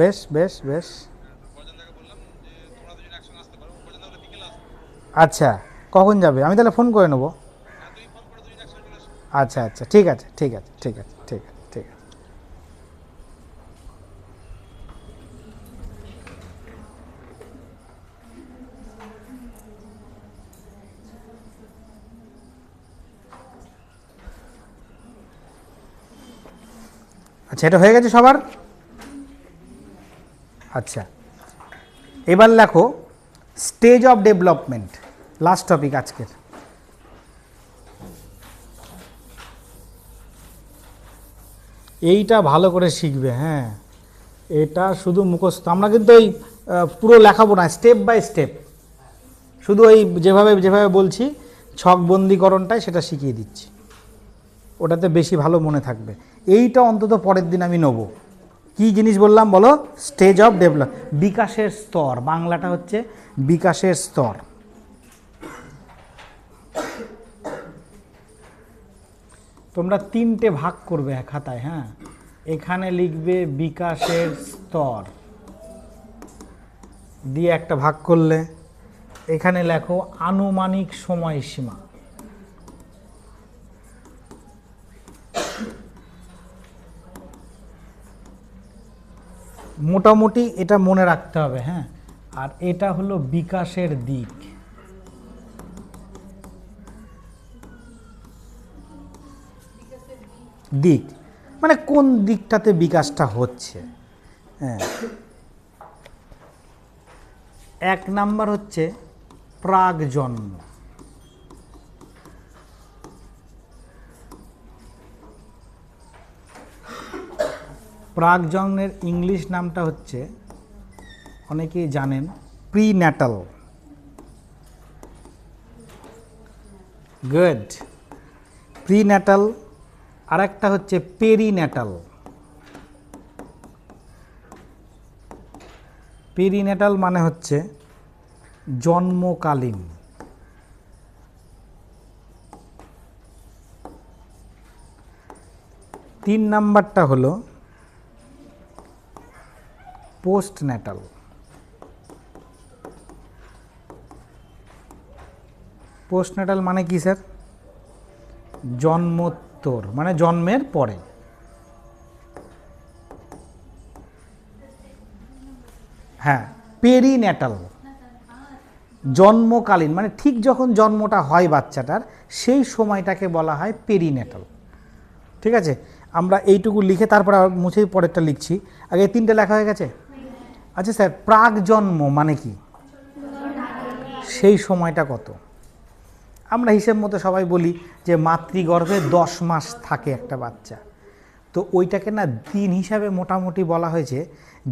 বেশ বেশ বেশ, আচ্ছা কখন যাবে? আমি তাহলে ফোন করে নেবো। আচ্ছা আচ্ছা, ঠিক আছে ঠিক আছে ঠিক আছে ঠিক আছে ঠিক আছে। আচ্ছা, এটা হয়ে গেছে সবার? আচ্ছা, এবার লেখো stage of development, last topic আজকের। এইটা ভালো করে শিখবে, হ্যাঁ, এটা শুধু মুখস্থ, আমরা কিন্তু এই পুরো লেখাবো না, স্টেপ বাই স্টেপ, শুধু এই যেভাবে যেভাবে বলছি ছকবন্দিকরণটাই সেটা শিখিয়ে দিচ্ছি, ওটাতে বেশি ভালো মনে থাকবে। এইটা অন্তত পরের দিন আমি নেব। কি জিনিস বললাম বলো? স্টেজ অফ ডেভেলপ, বিকাশের স্তর, বাংলাটা হচ্ছে বিকাশের স্তর। তোমরা 3টে ভাগ করবে খাতায়, হ্যাঁ, এখানে লিখবে বিকাশের স্তর দিয়ে একটা ভাগ করলে, এখানে লেখো আনুমানিক সময়সীমা। মোটামুটি এটা মনে রাখতে হবে, হ্যাঁ। আর এটা হলো বিকাশের দিক। দিক মানে কোন দিকটাতে বিকাশটা হচ্ছে, হ্যাঁ। 1 নাম্বার হচ্ছে প্রাক জন্ম। প্রাক জন্মের ইংলিশ নামটা হচ্ছে, অনেকেই জানেন, প্রিন্যাটাল। গুড। প্রিন্যাটাল। আর একটা হচ্ছে পেরিন্যাটাল। পেরিন্যাটাল মানে হচ্ছে জন্মকালীন। তিন নাম্বারটা হলো পোস্টন্যাটাল। পোস্টন্যাটাল মানে কি স্যার? জন্মোত্তর, মানে জন্মের পরে। হ্যাঁ, পেরিন্যাটাল জন্মকালীন, মানে ঠিক যখন জন্মটা হয় বাচ্চাটার সেই সময়টাকে বলা হয় পেরিন্যাটাল। ঠিক আছে, আমরা এইটুকু লিখে তারপর মুছেই পরেরটা লিখছি। আগে 3টে লেখা হয়ে গেছে। আচ্ছা স্যার, প্রাক জন্ম মানে কি? সেই সময়টা কত? আমরা হিসেব মতো সবাই বলি যে মাতৃগর্ভে 10 মাস থাকে একটা বাচ্চা, তো ওইটাকে না দিন হিসাবে মোটামুটি বলা হয়েছে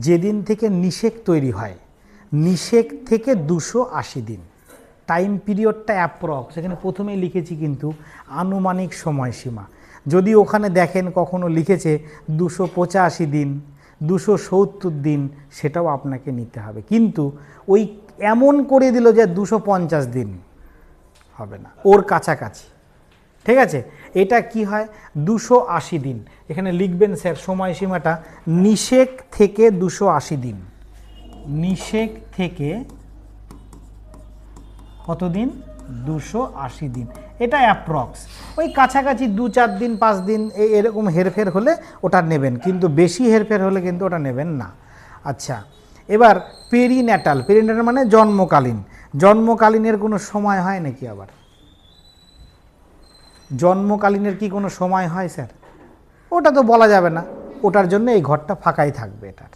যেদিন থেকে নিষেক তৈরি হয়, নিষেক থেকে 280 দিন। টাইম পিরিয়ডটা অ্যাপ্রক্স, এখানে প্রথমেই লিখেছি কিন্তু আনুমানিক সময়সীমা। যদি ওখানে দেখেন কখনো লিখেছে 285 দিন, 270 দিন, সেটাও আপনাকে নিতে হবে, কিন্তু ওই এমন করে দিল যে 250 দিন হবে না, ওর কাছাকাছি। ঠিক আছে, এটা কি হয়? 280 দিন। এখানে লিখবেন স্যার সময়সীমাটা নিষেক থেকে 280 দিন। নিষেক থেকে কতদিন? 280 দিন। এটা অ্যাপ্রক্স, ওই কাছাকাছি 2-4 দিন 5 দিন এরকম হেরফের হলে ওটা নেবেন, কিন্তু বেশি হেরফের হলে কিন্তু ওটা নেবেন না। আচ্ছা, এবার পেরিন্যাটাল। পেরিন্যাটাল মানে জন্মকালীন। জন্মকালীনের কোনো সময় হয় নাকি? আবার জন্মকালীনের কি কোনো সময় হয় স্যার? ওটা তো বলা যাবে না, ওটার জন্য এই ঘরটা ফাঁকাই থাকবে এটার,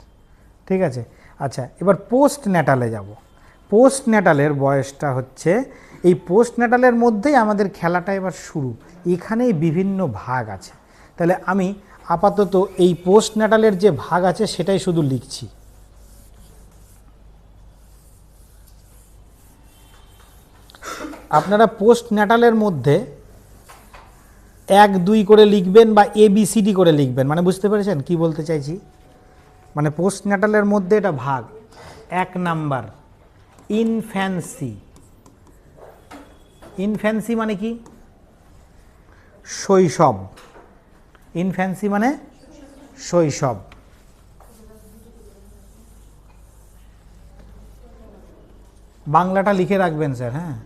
ঠিক আছে। আচ্ছা, এবার পোস্ট ন্যাটালে যাব। পোস্ট ন্যাটালের বয়সটা হচ্ছে, এই পোস্ট ন্যাটালের মধ্যেই আমাদের খেলাটা এবার শুরু। এখানেই বিভিন্ন ভাগ আছে, তাহলে আমি আপাতত এই পোস্ট ন্যাটালের যে ভাগ আছে সেটাই শুধু লিখছি। আপনারা পোস্ট ন্যাটালের মধ্যে 1, 2 করে লিখবেন বা ABCD করে লিখবেন, মানে বুঝতে পেরেছেন কি বলতে চাইছি? মানে পোস্ট ন্যাটালের মধ্যে এটা ভাগ। 1 নাম্বার ইনফ্যান্সি। ইনফ্যান্সি মানে কি? শৈশব। ইনফ্যান্সি মানে শৈশব। বাংলাটা লিখে রাখবেন স্যার, হ্যাঁ,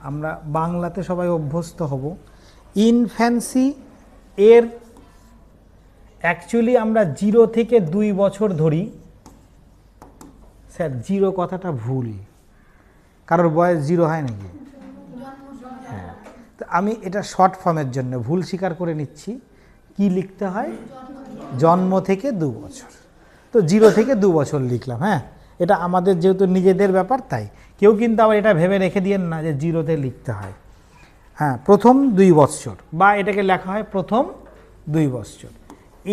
আমরা বাংলাতে সবাই অভ্যস্ত হব। ইনফ্যান্সি এর অ্যাকচুয়ালি আমরা 0 থেকে 2 বছর ধরি। স্যার 0 কথাটা ভুল, কারোর বয়স 0 হয় নাকি? হ্যাঁ, তো আমি এটা শর্ট ফর্মের জন্য ভুল স্বীকার করে নিচ্ছি। কি লিখতে হয়? জন্ম থেকে 2 বছর। তো 0 থেকে 2 বছর লিখলাম, হ্যাঁ। এটা আমাদের যেহেতু নিজেদের ব্যাপার, তাই কেউ কিন্তু আবার এটা ভেবে রেখে দিয়েন না যে 0-তে লিখতে হয়। হ্যাঁ, প্রথম 2 বছর, বা এটাকে লেখা হয় প্রথম 2 বছর।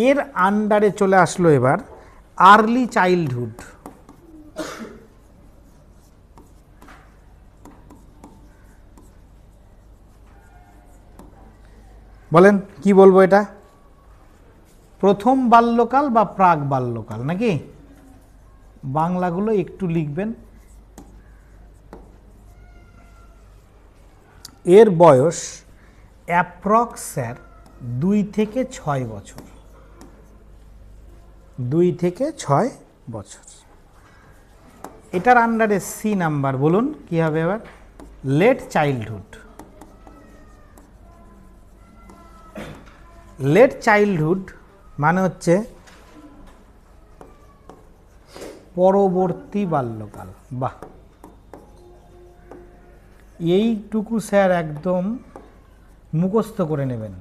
এর আন্ডারে চলে আসলো এবার আর্লি চাইল্ডহুড। বলেন কি বলবো এটা? প্রথম বাল্যকাল বা প্রাক বাল্যকাল নাকি? বাংলাগুলো একটু লিখবেন। এর বয়স অ্যাপ্রক্স স্যার 2 থেকে 6 বছর। 2 থেকে 6 বছর। এটার আন্ডারে সি নাম্বার, বলুন কি হবে এবার? Late childhood. লেট চাইল্ডহুড মানে হচ্ছে পরবর্তী বাল্যকাল। বাহ, এইটুকু স্যার একদম মুখস্থ করে নেবেন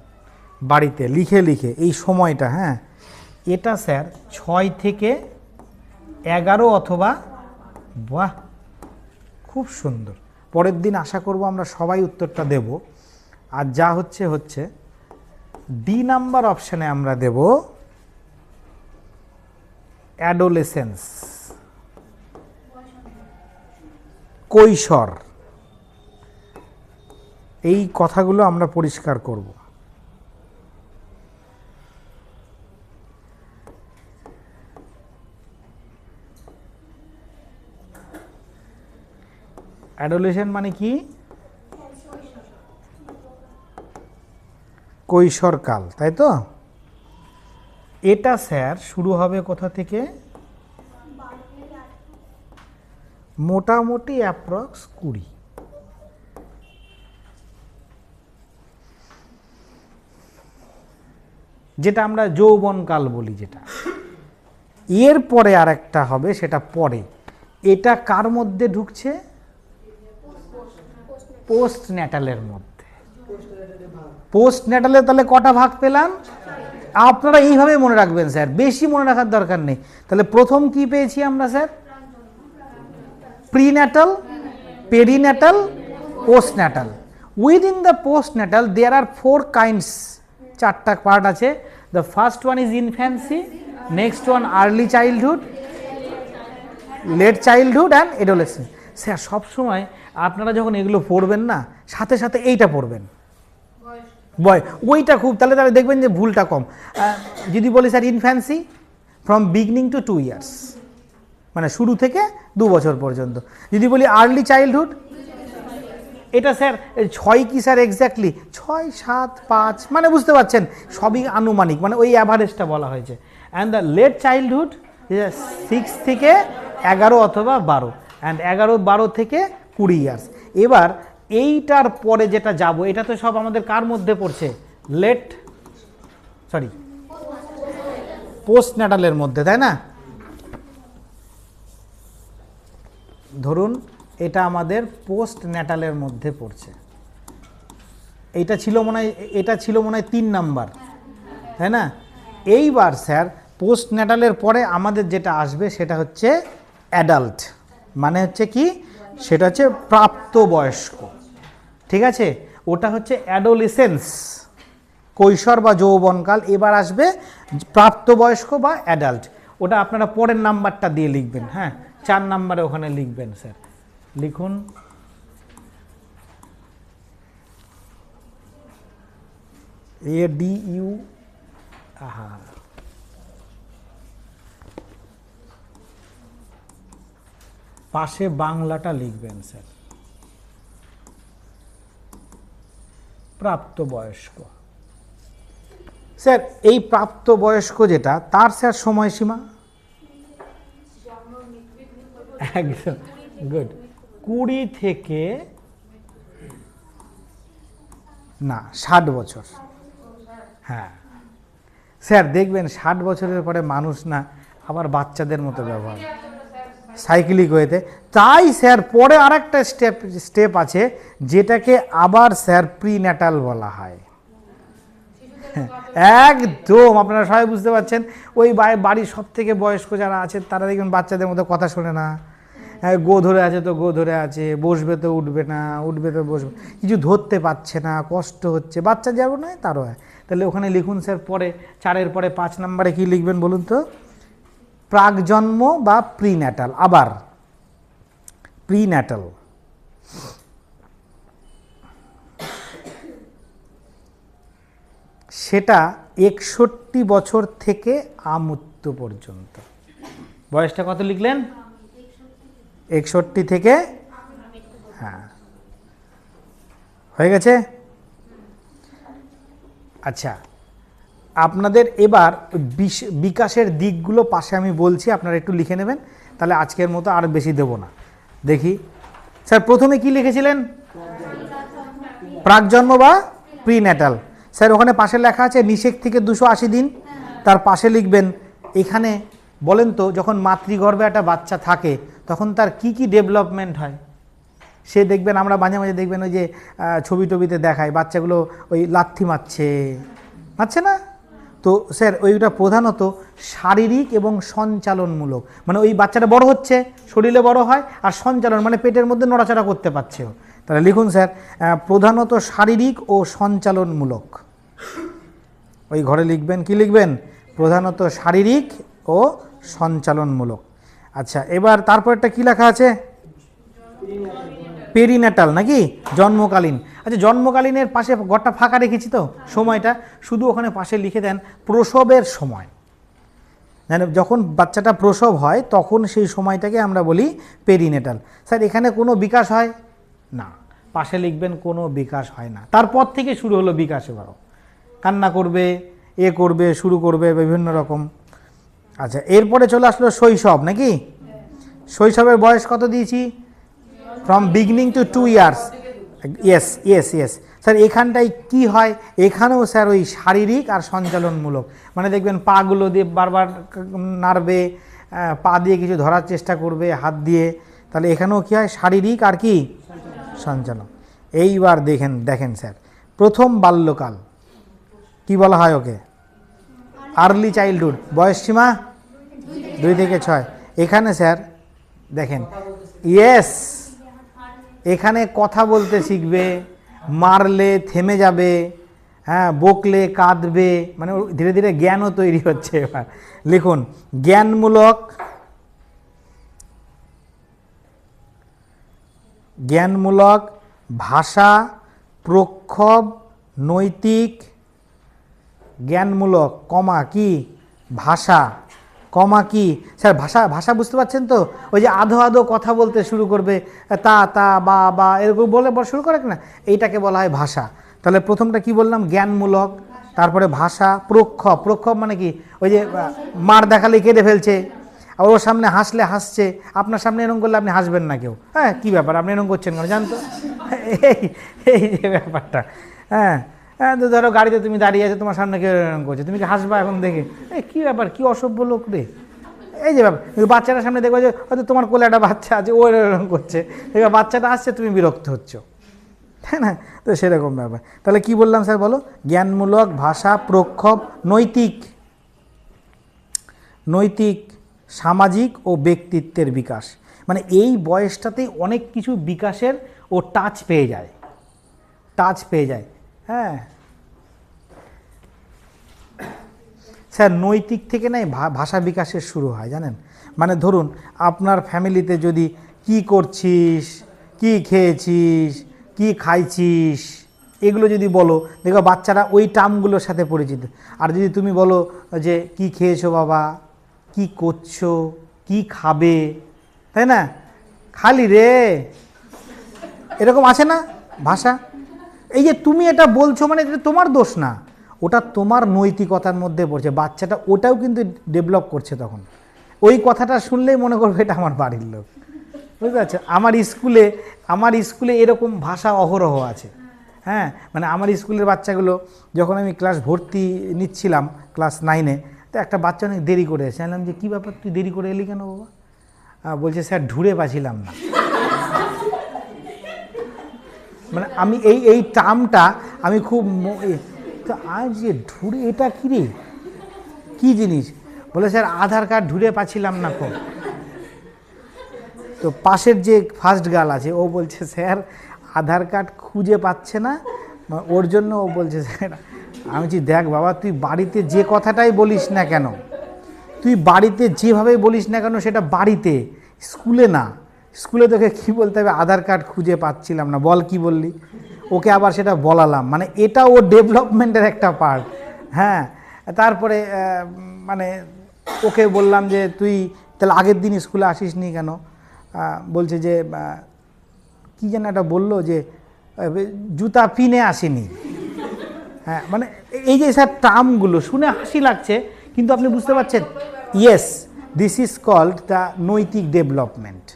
বাড়িতে লিখে লিখে এই সময়টা, হ্যাঁ। এটা স্যার 6 থেকে 11 অথবা, বাহ খুব সুন্দর। পরের দিন আশা করব আমরা সবাই উত্তরটা দেব। আর যা হচ্ছে ডি নাম্বার অপশানে আমরা দেব অ্যাডোলেসেন্স, কৈশোর। এই কথাগুলো আমরা পরিষ্কার করব। অ্যাডোলেসেন্ট মানে কি? কৈশোরকাল, তাই তো? এটা স্যার শুরু হবে কোথা থেকে? মোটামুটি অ্যাপ্রক্স 20। যেটা আমরা যৌবনকাল বলি যেটা। এর পরে আর একটা হবে, সেটা পরে। এটা কার মধ্যে ঢুকছে? পোস্ট ন্যাটালের মধ্যে। পোস্ট ন্যাটালে তাহলে কটা ভাগ পেলাম? আপনারা এইভাবে মনে রাখবেন স্যার, বেশি মনে রাখার দরকার নেই। তাহলে প্রথম কি পেয়েছি আমরা sir? Prenatal, perinatal, postnatal. Within the postnatal there are 4 kinds, 4টা পার্ট আছে। The first one is infancy, next one early childhood, late childhood and adolescence. Sir সবসময় আপনারা যখন এগুলো পড়বেন না, সাথে সাথে এইটা পড়বেন, ওইটা খুব, তাহলে দেখবেন যে ভুলটা কম। যদি বলি sir infancy from beginning to 2 years, মানে শুরু থেকে 2 বছর পর্যন্ত। যদি বলি আর্লি চাইল্ডহুড, এটা স্যার 6 কি স্যার এক্স্যাক্টলি 6, 7, 5, মানে বুঝতে পারছেন সবই আনুমানিক, মানে ওই অ্যাভারেজটা বলা হয়েছে। অ্যান্ড দ্য লেট চাইল্ডহুড 6 থেকে 11 অথবা 12, অ্যান্ড 11-12 থেকে 20 ইয়ার্স। এবার এইটার পরে যেটা যাব, এটা তো সব আমাদের কার মধ্যে পড়ছে? পোস্টন্যাটালের মধ্যে, তাই না? ধরুন এটা আমাদের পোস্টন্যাটালের মধ্যে পড়ছে। এটা ছিল মনে হয় 3 নাম্বার। তাই না? এইবার স্যার পোস্ট ন্যাটালের পরে আমাদের যেটা আসবে সেটা হচ্ছে অ্যাডাল্ট, মানে হচ্ছে কি, সেটা হচ্ছে প্রাপ্তবয়স্ক, ঠিক আছে? ওটা হচ্ছে অ্যাডোলেসেন্স, কৈশোর বা যৌবনকাল। এবার আসবে প্রাপ্তবয়স্ক বা অ্যাডাল্ট, ওটা আপনারা পরের নাম্বারটা দিয়ে লিখবেন। হ্যাঁ, 4 নাম্বারে ওখানে লিখবেন স্যার, লিখুন ADU, আহা, পাশে বাংলাটা লিখবেন স্যার, প্রাপ্তবয়স্ক। স্যার এই প্রাপ্তবয়স্ক যেটা, তার স্যার সময়সীমা একদম গুড, 20 থেকে না 60 বছর। হ্যাঁ স্যার দেখবেন 60 বছরের পরে মানুষ না আবার বাচ্চাদের মতো ব্যবহার, সাইক্লিক ওয়েতে। তাই স্যার পরে আরেকটা স্টেপ আছে যেটাকে আবার স্যার প্রিন্যাটাল বলা হয়। একদম, আপনারা সবাই বুঝতে পারছেন। ওই বাড়ির সব থেকে বয়স্ক যারা আছে তারা দেখবেন বাচ্চাদের মতো কথা শোনে না, গো ধরে আছে তো গো ধরে আছে, বসবে তো উঠবে না, উঠবে তো বসবে, কিছু ধরতে পারছে না, কষ্ট হচ্ছে, বাচ্চা যাবো নয় তারও হয়। তাহলে ওখানে লিখুন স্যার পরে 4-এর পরে 5 নম্বরে কি লিখবেন বলুন তো? প্রাকজন্ম বা প্রিন্যাটাল। আবার প্রিন্যাটাল সেটা 61 বছর থেকে আমৃত্যু পর্যন্ত। বয়সটা কত লিখলেন? 61 থেকে, হ্যাঁ হয়ে গেছে। আচ্ছা, আপনাদের এবার বিকাশের দিকগুলো পাশে আমি বলছি, আপনারা একটু লিখে নেবেন, তাহলে আজকের মতো আর বেশি দেব না। দেখি স্যার প্রথমে কি লিখেছিলেন? প্রাকজন্ম বা প্রিন্যাটাল। স্যার ওখানে পাশে লেখা আছে নিষেক থেকে 280 দিন, তার পাশে লিখবেন এখানে বলেন তো যখন মাতৃগর্ভে একটা বাচ্চা থাকে তখন তার কি কি ডেভেলপমেন্ট হয়? সে দেখবেন, আমরা মাঝে মাঝে দেখবেন ওই যে ছবি টবিতে দেখায় বাচ্চাগুলো ওই লাথি মারছে না? তো স্যার ওইটা প্রধানত শারীরিক এবং সঞ্চালনমূলক, মানে ওই বাচ্চাটা বড় হচ্ছে, শরীরে বড় হয়, আর সঞ্চালন মানে পেটের মধ্যে নড়াচড়া করতে পারছে। তাহলে লিখুন স্যার প্রধানত শারীরিক ও সঞ্চালনমূলক। ওই ঘরে লিখবেন, কি লিখবেন? প্রধানত শারীরিক ও সঞ্চালনমূলক। আচ্ছা, এবার তারপরটা কি লেখা আছে? পেরিন্যাটাল নাকি? জন্মকালীন। আচ্ছা, জন্মকালীনের পাশে ঘরটা ফাঁকা রেখেছি তো সময়টা, শুধু ওখানে পাশে লিখে দেন প্রসবের সময়। মানে যখন বাচ্চাটা প্রসব হয় তখন সেই সময়টাকে আমরা বলি পেরিন্যাটাল। স্যার এখানে কোনো বিকাশ হয় না, পাশে লিখবেন কোনো বিকাশ হয় না। তারপর থেকে শুরু হলো বিকাশ, এবারও কান্না করবে, করবে, শুরু করবে বিভিন্ন রকম। আচ্ছা, এরপরে চলে আসলো শৈশব নাকি? শৈশবের বয়স কত দিয়েছি? From beginning to 2 years. Yes yes yes sir, এখানটায় কি হয়? এখানেও স্যার ওই শারীরিক আর সঞ্চালনমূলক, মানে দেখবেন পাগুলো দিয়ে বারবার নাড়বে, পা দিয়ে কিছু ধরার চেষ্টা করবে হাত দিয়ে, তাহলে এখানেও কী হয়? শারীরিক আর কি সঞ্চালন। এইবার দেখেন স্যার প্রথম বাল্যকাল কি বলা হয় ওকে? Early childhood. বয়স সীমা 2 থেকে 6। এখানে স্যার দেখেন, ইয়েস, এখানে কথা বলতে শিখবে, মারলে থেমে যাবে, হ্যাঁ বকলে কাঁদবে, মানে ধীরে ধীরে জ্ঞানও তৈরি হচ্ছে। এবার লিখুন জ্ঞানমূলক, ভাষা, প্রক্ষোভ, নৈতিক, জ্ঞানমূলক, কমা কি ভাষা, কমা কি স্যার ভাষা বুঝতে পারছেন তো? ওই যে আধো আধো কথা বলতে শুরু করবে, তা তা বা এরকম বলে শুরু করে না, এইটাকে বলা হয় ভাষা। তাহলে প্রথমটা কি বললাম? জ্ঞানমূলক, তারপরে ভাষা, প্রক্ষোভ মানে কি? ওই যে মার দেখালে কেঁদে ফেলছে, আর ওর সামনে হাসলে হাসছে, আপনার সামনে এরকম করলে আপনি হাসবেন না কেউ। হ্যাঁ, কী ব্যাপার আপনি এরকম করছেন কেন জানতো? এই যে ব্যাপারটা, হ্যাঁ তো ধরো গাড়িতে তুমি দাঁড়িয়ে আছো, তোমার সামনে কেউ এরকম করছে, তুমি কি হাসবা এখন দেখে? কী ব্যাপার, কী অসভ্য লোক রে, এই যে ব্যাপার। বাচ্চাটার সামনে দেখবে যে হয়তো তোমার কোলে একটা বাচ্চা আছে, ও এরকম করছে, দেখবে বাচ্চাটা আসছে, তুমি বিরক্ত হচ্ছ। তাই না? তো সেরকম ব্যাপার। তাহলে কি বললাম স্যার বলো? জ্ঞানমূলক, ভাষা, প্রক্ষোভ, নৈতিক, নৈতিক, সামাজিক ও ব্যক্তিত্বের বিকাশ। মানে এই বয়সটাতেই অনেক কিছু বিকাশের ও টাচ পেয়ে যায়, টাচ পেয়ে যায়। হ্যাঁ স্যার, নৈতিক থেকে নাই ভাষা বিকাশের শুরু হয় জানেন। মানে ধরুন আপনার ফ্যামিলিতে যদি কি করছিস, কি খেয়েছিস, কি খাইছিস, এগুলো যদি বলো, দেখো বাচ্চারা ওই টার্মগুলোর সাথে পরিচিত। আর যদি তুমি বলো যে কি খেয়েছো বাবা, কি করছো, কি খাবে, তাই না, খালি রে, এরকম আছে না ভাষা। এই যে তুমি এটা বলছো মানে এটা তোমার দোষ না, ওটা তোমার নৈতিকতার মধ্যে পড়ছে। বাচ্চাটা ওটাও কিন্তু ডেভেলপ করছে তখন। ওই কথাটা শুনলেই মনে করবে এটা আমার বাড়ির লোক, বুঝতে পারছো। আমার স্কুলে এরকম ভাষা অহরহ আছে। হ্যাঁ, মানে আমার স্কুলের বাচ্চাগুলো যখন আমি ক্লাস ভর্তি নিচ্ছিলাম ক্লাস 9-এ, তো একটা বাচ্চা অনেক দেরি করে এসে, জানলাম যে কী ব্যাপার তুই দেরি করে এলি কেন বাবা? বলছে স্যার ঢুঁড়ে পাচ্ছিলাম না। মানে আমি এই টার্মটা আমি খুব তো আজ যে ঢুঁড়ে এটা কী রে, কী জিনিস? বলে স্যার আধার কার্ড ঢুঁড়ে পাচ্ছিলাম না খুব। তো পাশের যে ফার্স্ট গার্ল আছে ও বলছে স্যার আধার কার্ড খুঁজে পাচ্ছে না, ওর জন্য ও বলছে স্যার। আমি বলছি দেখ বাবা, তুই বাড়িতে যে কথাটাই বলিস না কেন, তুই বাড়িতে যেভাবে বলিস না কেন সেটা বাড়িতে, স্কুলে না। স্কুলে তোকে কী বলতে হবে? আধার কার্ড খুঁজে পাচ্ছিলাম না, বল কি বললি। ওকে আবার সেটা বলালাম, মানে এটা ওর ডেভেলপমেন্টের একটা পার্ট। হ্যাঁ, তারপরে মানে ওকে বললাম যে তুই তাহলে আগের দিন স্কুলে আসিস নি কেন? বলছে যে কী যেন একটা বললো যে জুতা পিনে আসেনি। হ্যাঁ, মানে এই যে স্যার টার্মগুলো শুনে হাসি লাগছে, কিন্তু আপনি বুঝতে পারছেন, yes this is called the নৈতিক ডেভেলপমেন্ট।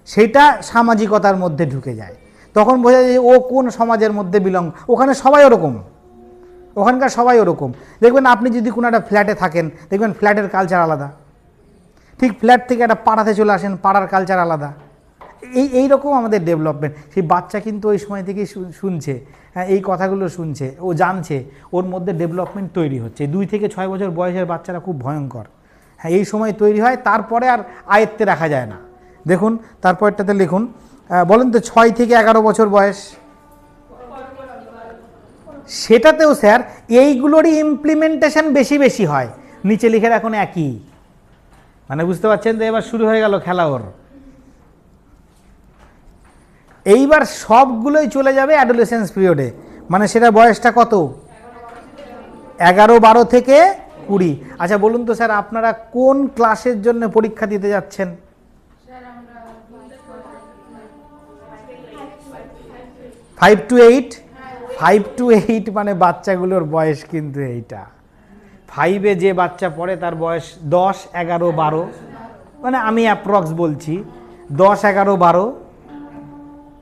সেটা সামাজিকতার মধ্যে ঢুকে যায়, তখন বোঝা যায় ও কোন সমাজের মধ্যে বিলং। ওখানে সবাই ওরকম, ওখানকার সবাই ওরকম। দেখবেন আপনি যদি কোনো একটা ফ্ল্যাটে থাকেন, দেখবেন ফ্ল্যাটের কালচার আলাদা। ঠিক ফ্ল্যাট থেকে একটা পাড়াতে চলে আসেন, পাড়ার কালচার আলাদা। এইরকম আমাদের ডেভেলপমেন্ট। সেই বাচ্চা কিন্তু ওই সময় থেকেই শুনছে, হ্যাঁ, এই কথাগুলো শুনছে, ও জানছে, ওর মধ্যে ডেভেলপমেন্ট তৈরি হচ্ছে। 2 থেকে 6 বছর বয়সের বাচ্চারা খুব ভয়ঙ্কর। হ্যাঁ, এই সময় তৈরি হয়, তারপরে আর আয়ত্তে রাখা যায় না। দেখুন তারপরটাতে লিখুন, বলেন তো 6 থেকে 11 বছর বয়স, সেটাতেও স্যার এইগুলোরই ইমপ্লিমেন্টেশন বেশি বেশি হয়। নিচে লিখে রাখুন একই। মানে বুঝতে পারছেন তো, এবার শুরু হয়ে গেল খেলা ওর। এইবার সবগুলোই চলে যাবে অ্যাডোলেসেন্স পিরিয়ডে। মানে সেটা বয়সটা কত? 11-12 থেকে 20। আচ্ছা বলুন তো স্যার, আপনারা কোন ক্লাসের জন্য পরীক্ষা দিতে যাচ্ছেন? 5 to 8। 5 to 8 মানে বাচ্চাগুলোর বয়স কিন্তু এইটা। 5-এ যে বাচ্চা পড়ে তার বয়স 10, 11, 12, মানে আমি অ্যাপ্রক্স বলছি 10, 11, 12,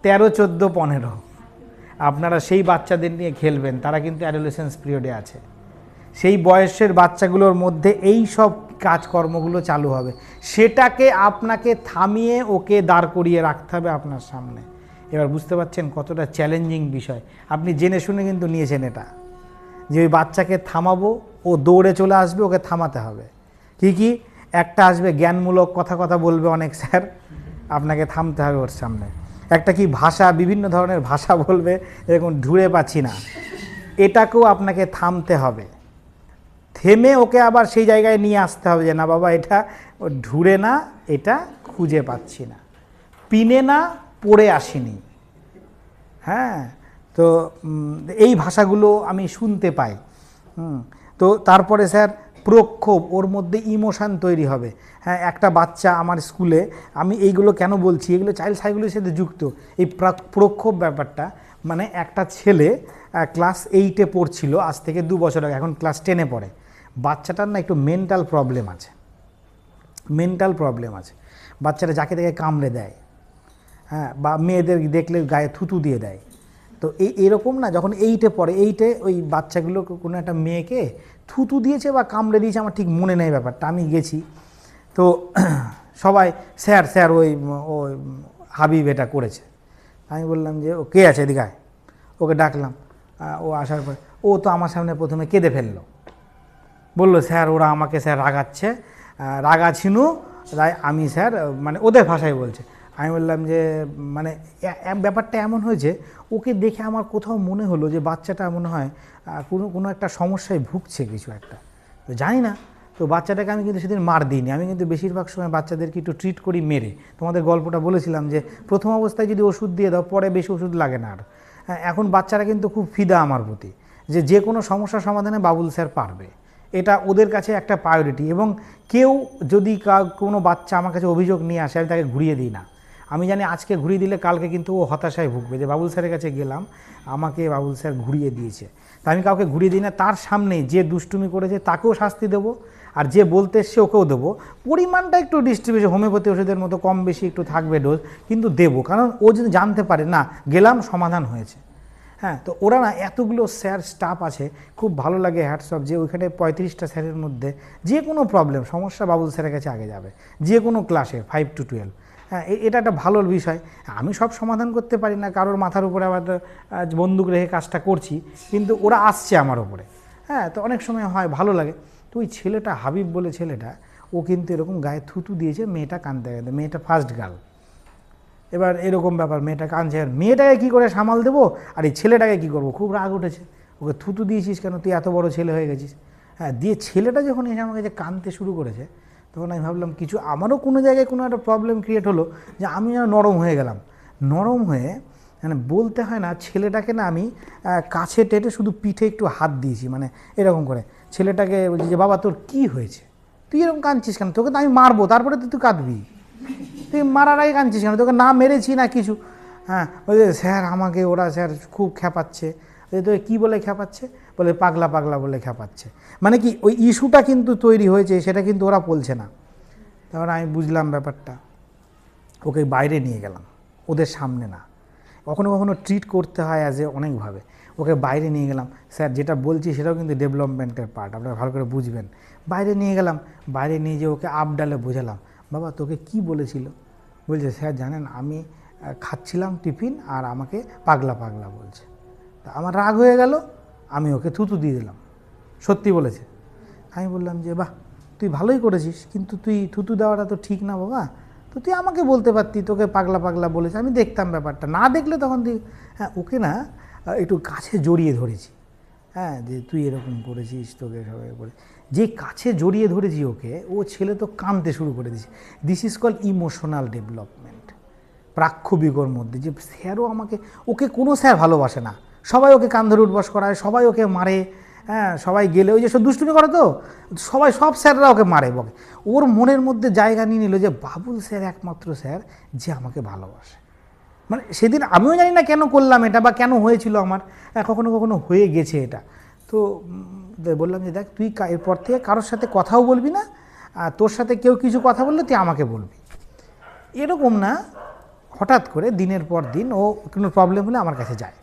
13, 14, 15। আপনারা সেই বাচ্চাদের নিয়ে খেলবেন, তারা কিন্তু অ্যাডোলেসেন্স পিরিয়ডে আছে। সেই বয়সের বাচ্চাগুলোর মধ্যে এই সব কাজকর্মগুলো চালু হবে। সেটাকে আপনাকে থামিয়ে ওকে দাঁড় করিয়ে রাখতে হবে আপনার সামনে। এবার বুঝতে পারছেন কতটা চ্যালেঞ্জিং বিষয়। আপনি জেনে শুনে কিন্তু নিয়েছেন এটা, যে ওই বাচ্চাকে থামাবো, ও দৌড়ে চলে আসবে, ওকে থামাতে হবে। কি একটা আসবে জ্ঞানমূলক কথা বলবে অনেক স্যার, আপনাকে থামতে হবে ওর সামনে। একটা কি ভাষা, বিভিন্ন ধরনের ভাষা বলবে, এরকম ঢুঁড়ে পাচ্ছি না, এটাকেও আপনাকে থামতে হবে। থেমে ওকে আবার সেই জায়গায় নিয়ে আসতে হবে যে না বাবা, এটা ঢুঁড়ে না, এটা খুঁজে পাচ্ছি না, পিনে না, পড়ে আসিনি। হ্যাঁ, তো এই ভাষাগুলো আমি শুনতে পাই। তো তারপরে স্যার প্রক্ষোভ, ওর মধ্যে ইমোশান তৈরি হবে। হ্যাঁ, একটা বাচ্চা আমার স্কুলে, আমি এইগুলো কেন বলছি, এগুলো চাইল্ড সাইকোলজির সাথে যুক্ত। এই প্রক্ষোভ ব্যাপারটা, মানে একটা ছেলে ক্লাস 8-এ পড়ছিল আজ থেকে 2 বছর আগে, এখন ক্লাস 10-এ পড়ে। বাচ্চাটার না একটু মেন্টাল প্রবলেম আছে, বাচ্চাটা যাকে দেখে কামড়ে দেয়, হ্যাঁ, বা মেয়েদের দেখলে গায়ে থুতু দিয়ে দেয়। তো এরকম না, যখন 8-এ পড়ে, 8-এ ওই বাচ্চাগুলো কোনো একটা মেয়েকে থুতু দিয়েছে বা কামড়ে দিয়েছে, আমার ঠিক মনে নেই ব্যাপারটা, আমি গেছি। তো সবাই স্যার ওই হাবিব এটা করেছে। আমি বললাম যে ও কে আছে এদিকে আয়। ওকে ডাকলাম, ও আসার পরে ও তো আমার সামনে প্রথমে কেঁদে ফেললো, বললো স্যার ওরা আমাকে স্যার রাগাচ্ছে, রাগাছিনু, তাই আমি স্যার মানে ওদের ভাষায় বলছে। আমি বললাম যে মানে ব্যাপারটা এমন হয়েছে, ওকে দেখে আমার কোথাও মনে হলো যে বাচ্চাটা মনে হয় কোনো একটা সমস্যায় ভুগছে কিছু একটা, তো জানি না। তো বাচ্চাটাকে আমি কিন্তু সেদিন মার দিইনি, আমি কিন্তু বেশিরভাগ সময় বাচ্চাদেরকে একটু ট্রিট করি মেরে। তোমাদের গল্পটা বলেছিলাম যে প্রথম অবস্থায় যদি ওষুধ দিয়ে দাও, পরে বেশি ওষুধ লাগে না আর। এখন বাচ্চারা কিন্তু খুব ফিদা আমার প্রতি, যে কোনো সমস্যার সমাধানে বাবুল স্যার পারবে, এটা ওদের কাছে একটা প্রায়োরিটি। এবং কেউ যদি কোনো বাচ্চা আমার কাছে অভিযোগ নিয়ে আসে, আমি তাকে ঘুরিয়ে দিই না। আমি জানি আজকে ঘুরিয়ে দিলে কালকে কিন্তু ও হতাশায় ভুগবে, যে বাবুল স্যারের কাছে গেলাম, আমাকে বাবুল স্যার ঘুরিয়ে দিয়েছে। তা আমি কাউকে ঘুরিয়ে দিই না, তার সামনে যে দুষ্টুমি করেছে তাকেও শাস্তি দেবো, আর যে বলতে এসছে ওকেও দেবো। পরিমাণটা একটু ডিস্ট্রিবিউশন, হোমিওপ্যাথি ওষুধের মতো কম বেশি একটু থাকবে ডোজ, কিন্তু দেবো, কারণ ও যদি জানতে পারে না গেলাম সমাধান হয়েছে। হ্যাঁ, তো ওরা না এতগুলো স্যার স্টাফ আছে, খুব ভালো লাগে, হ্যাটসঅপ, যে ওইখানে 35টা স্যারের মধ্যে যে কোনো প্রবলেম সমস্যা বাবুল স্যারের কাছে আগে যাবে, যে কোনো ক্লাসে 5 to 12। হ্যাঁ, এটা একটা ভালো বিষয়। আমি সব সমাধান করতে পারি না, কারোর মাথার উপরে আবার বন্দুক রেখে কাজটা করছি, কিন্তু ওরা আসছে আমার উপরে। হ্যাঁ, তো অনেক সময় হয়, ভালো লাগে। তো ওই ছেলেটা হাবিব বলে ছেলেটা, ও কিন্তু এরকম গায়ে থুতু দিয়েছে, মেয়েটা কাঁদতে কাঁদতে, মেয়েটা ফার্স্ট গার্ল। এবার এরকম ব্যাপার, মেয়েটা কাঁদছে, মেয়েটাকে কী করে সামাল দেবো আর এই ছেলেটাকে কী করবো, খুব রাগ উঠেছে। ওকে থুতু দিয়েছিস কেন, তুই এত বড় ছেলে হয়ে গেছিস। হ্যাঁ, দিয়ে ছেলেটা যখন এসে আমাকে যে কাঁদতে শুরু করেছে, তখন আমি ভাবলাম কিছু আমারও কোনো জায়গায় কোনো একটা প্রবলেম ক্রিয়েট হলো, যে আমি যেন নরম হয়ে গেলাম। নরম হয়ে মানে বলতে হয় না, ছেলেটাকে না আমি কাছে টেটে শুধু পিঠে একটু হাত দিয়েছি, মানে এরকম করে ছেলেটাকে বলছি যে বাবা তোর কী হয়েছে, তুই এরকম কাঁদছিস কেন, তোকে তো আমি মারবো, তারপরে তুই কাঁদবি, তুই মারার আগে কাঁদছিস কেন, তোকে না মেরেছি না কিছু। হ্যাঁ, ওই যে স্যার আমাকে ওরা স্যার খুব খ্যাপাচ্ছে। তোকে কী বলে খ্যাপাচ্ছে, বলে পাগলা পাগলা বলে খ্যাপাচ্ছে। মানে কি ওই ইস্যুটা কিন্তু তৈরি হয়েছে, সেটা কিন্তু ওরা বলছে না। তারপরে আমি বুঝলাম ব্যাপারটা, ওকে বাইরে নিয়ে গেলাম, ওদের সামনে না। কখনো কখনো ট্রিট করতে হয় অনেকভাবে। ওকে বাইরে নিয়ে গেলাম, স্যার যেটা বলছি সেটাও কিন্তু ডেভেলপমেন্টের পার্ট, আপনারা ভালো করে বুঝবেন। বাইরে নিয়ে গেলাম, বাইরে নিয়ে যেয়ে ওকে আপ ডালে বোঝালাম, বাবা তোকে কি বলেছিল। বলছে স্যার জানেন আমি খাচ্ছিলাম টিফিন আর আমাকে পাগলা পাগলা বলছে। তা আমার রাগ হয়ে গেল, আমি ওকে থুতু দিয়ে দিলাম, সত্যি বলেছে। আমি বললাম যে বাহ তুই ভালোই করেছিস, কিন্তু তুই থুতু দেওয়াটা তো ঠিক না বাবা, তো তুই আমাকে বলতে পারতি তোকে পাগলা পাগলা বলেছে, আমি দেখতাম ব্যাপারটা, না দেখলে তখন তুই। হ্যাঁ, ওকে না একটু কাছে জড়িয়ে ধরেছি। হ্যাঁ, যে তুই এরকম করেছিস, তোকে সবাই বলে যে কাছে জড়িয়ে ধরেছি ওকে, ও ছেলে তো কাঁদতে শুরু করে দিয়েছে। This is call emotional development প্রাক্ষবিকর মধ্যে। যে স্যারও আমাকে, ওকে কোনো স্যার ভালোবাসে না, সবাই ওকে কান ধরে উঠবাস করায়, সবাই ওকে মারে। হ্যাঁ, সবাই গেলে ওই যে সব দুষ্টুমি করে, তো সবাই সব স্যাররা ওকে মারে বকে। ওর মনের মধ্যে জায়গা নিয়ে নিল যে বাবুল স্যার একমাত্র স্যার যে আমাকে ভালোবাসে। মানে সেদিন আমিও জানি না কেন করলাম এটা বা কেন হয়েছিল আমার, কখনো কখনো হয়ে গেছে এটা। তো বললাম যে দেখ তুই এরপর থেকে কারোর সাথে কথাও বলবি না, আর তোর সাথে কেউ কিছু কথা বললে তুই আমাকে বলবি। এরকম না, হঠাৎ করে দিনের পর দিন ও কোনো প্রবলেম হলে আমার কাছে যায়।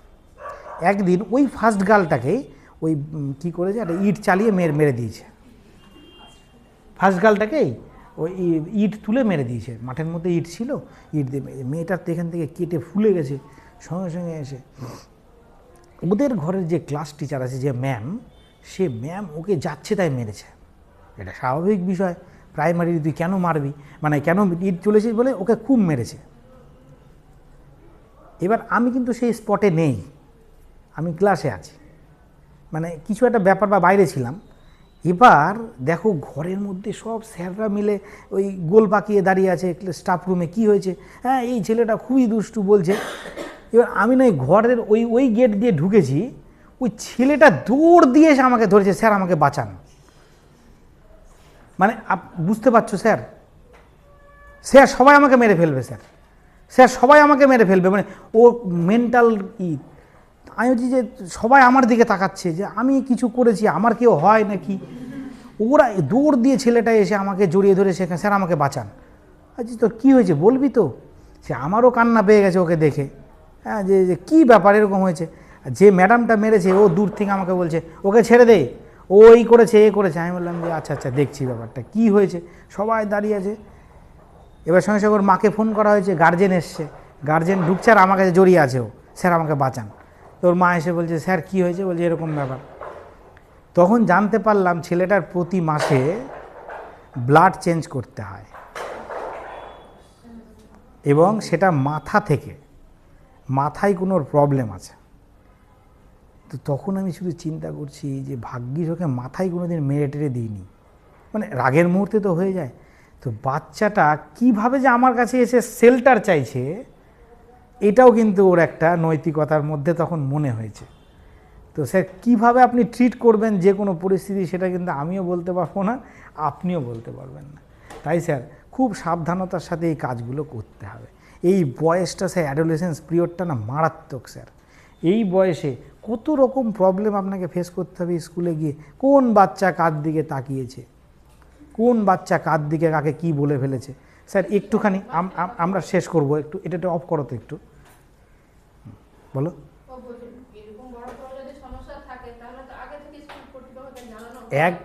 একদিন ওই ফার্স্ট গার্লটাকেই ওই কী করেছে, একটা ইট চালিয়ে মেরে দিয়েছে। ফার্স্ট গার্লটাকেই ওই ইট তুলে মেরে দিয়েছে, মাঠের মধ্যে ইট ছিল, ইট দিয়ে মেয়েটার তো এখান থেকে কেটে ফুলে গেছে। সঙ্গে সঙ্গে এসে ওদের ঘরের যে ক্লাস টিচার আছে, যে ম্যাম, সে ম্যাম ওকে যাচ্ছে তাই মেরেছে। এটা স্বাভাবিক বিষয়, প্রাইমারি তুই কেন মারবি, মানে কেন ইট চলেছিস বলে ওকে খুব মেরেছে। এবার আমি কিন্তু সেই স্পটে নেই, আমি ক্লাসে আছি, মানে কিছু একটা ব্যাপার বা বাইরে ছিলাম। এবার দেখো ঘরের মধ্যে সব স্যাররা মিলে ওই গোল পাকিয়ে দাঁড়িয়ে আছে স্টাফ রুমে, কী হয়েছে, হ্যাঁ এই ছেলেটা খুবই দুষ্টু বলছে। এবার আমি না ঘরের ওই গেট দিয়ে ঢুকেছি, ওই ছেলেটা দৌড় দিয়ে এসে আমাকে ধরেছে, স্যার আমাকে বাঁচান। মানে বুঝতে পারছো স্যার, স্যার সবাই আমাকে মেরে ফেলবে, স্যার স্যার সবাই আমাকে মেরে ফেলবে, মানে ও মেন্টাল আমি বলছি যে সবাই আমার দিকে তাকাচ্ছে যে আমি কিছু করেছি, আমার কেউ হয় নাকি। ওরা দৌড় দিয়ে ছেলেটা এসে আমাকে জড়িয়ে ধরে সেখানে, স্যার আমাকে বাঁচান। আচ্ছা তোর কী হয়েছে বলবি তো। সে আমারও কান্না পেয়ে গেছে ওকে দেখে, হ্যাঁ যে কী ব্যাপার এরকম হয়েছে। যে ম্যাডামটা মেরেছে ও দূর থেকে আমাকে বলছে ওকে ছেড়ে দে, ও এই করেছে এ করেছে। আমি বললাম যে আচ্ছা আচ্ছা দেখছি ব্যাপারটা কী হয়েছে। সবাই দাঁড়িয়ে আছে। এবার সঙ্গে সঙ্গে ওর মাকে ফোন করা হয়েছে, গার্জেন এসছে, গার্জেন ঢুকছে আর আমার কাছে জড়িয়ে আছে ও, স্যার আমাকে বাঁচান। তোর মা এসে বলছে স্যার কী হয়েছে, বলছে এরকম ব্যাপার। তখন জানতে পারলাম ছেলেটার প্রতি মাসে ব্লাড চেঞ্জ করতে হয় এবং সেটা মাথা থেকে, মাথায় কোনো প্রবলেম আছে। তো তখন আমি শুধু চিন্তা করছি যে ভাগ্যিস ওকে মাথায় কোনো দিন মেরে টেরে দিইনি, মানে রাগের মুহূর্তে তো হয়ে যায়। তো বাচ্চাটা কিভাবে যে আমার কাছে এসে শেল্টার চাইছে, এটাও কিন্তু ওর একটা নৈতিকতার মধ্যে তখন মনে হয়েছে। তো স্যার কীভাবে আপনি ট্রিট করবেন যে কোনো পরিস্থিতি, সেটা কিন্তু আমিও বলতে পারবো না, আপনিও বলতে পারবেন না। তাই স্যার খুব সাবধানতার সাথে এই কাজগুলো করতে হবে। এই বয়সটা স্যার অ্যাডোলেসেন্স পিরিয়ডটা না মারাত্মক স্যার। এই বয়সে কত রকম প্রবলেম আপনাকে ফেস করতে হবে স্কুলে গিয়ে। কোন বাচ্চা কার দিকে তাকিয়েছে, কোন বাচ্চা কার দিকে কাকে কি বলে ফেলেছে। স্যার একটুখানি আমরা শেষ করব, একটু এটা অফ করো তো একটু, বলো। এরকম বড় যদি সমস্যা থাকে তাহলে তো আগে থেকে স্কুল কর্তৃপক্ষকে জানানো এক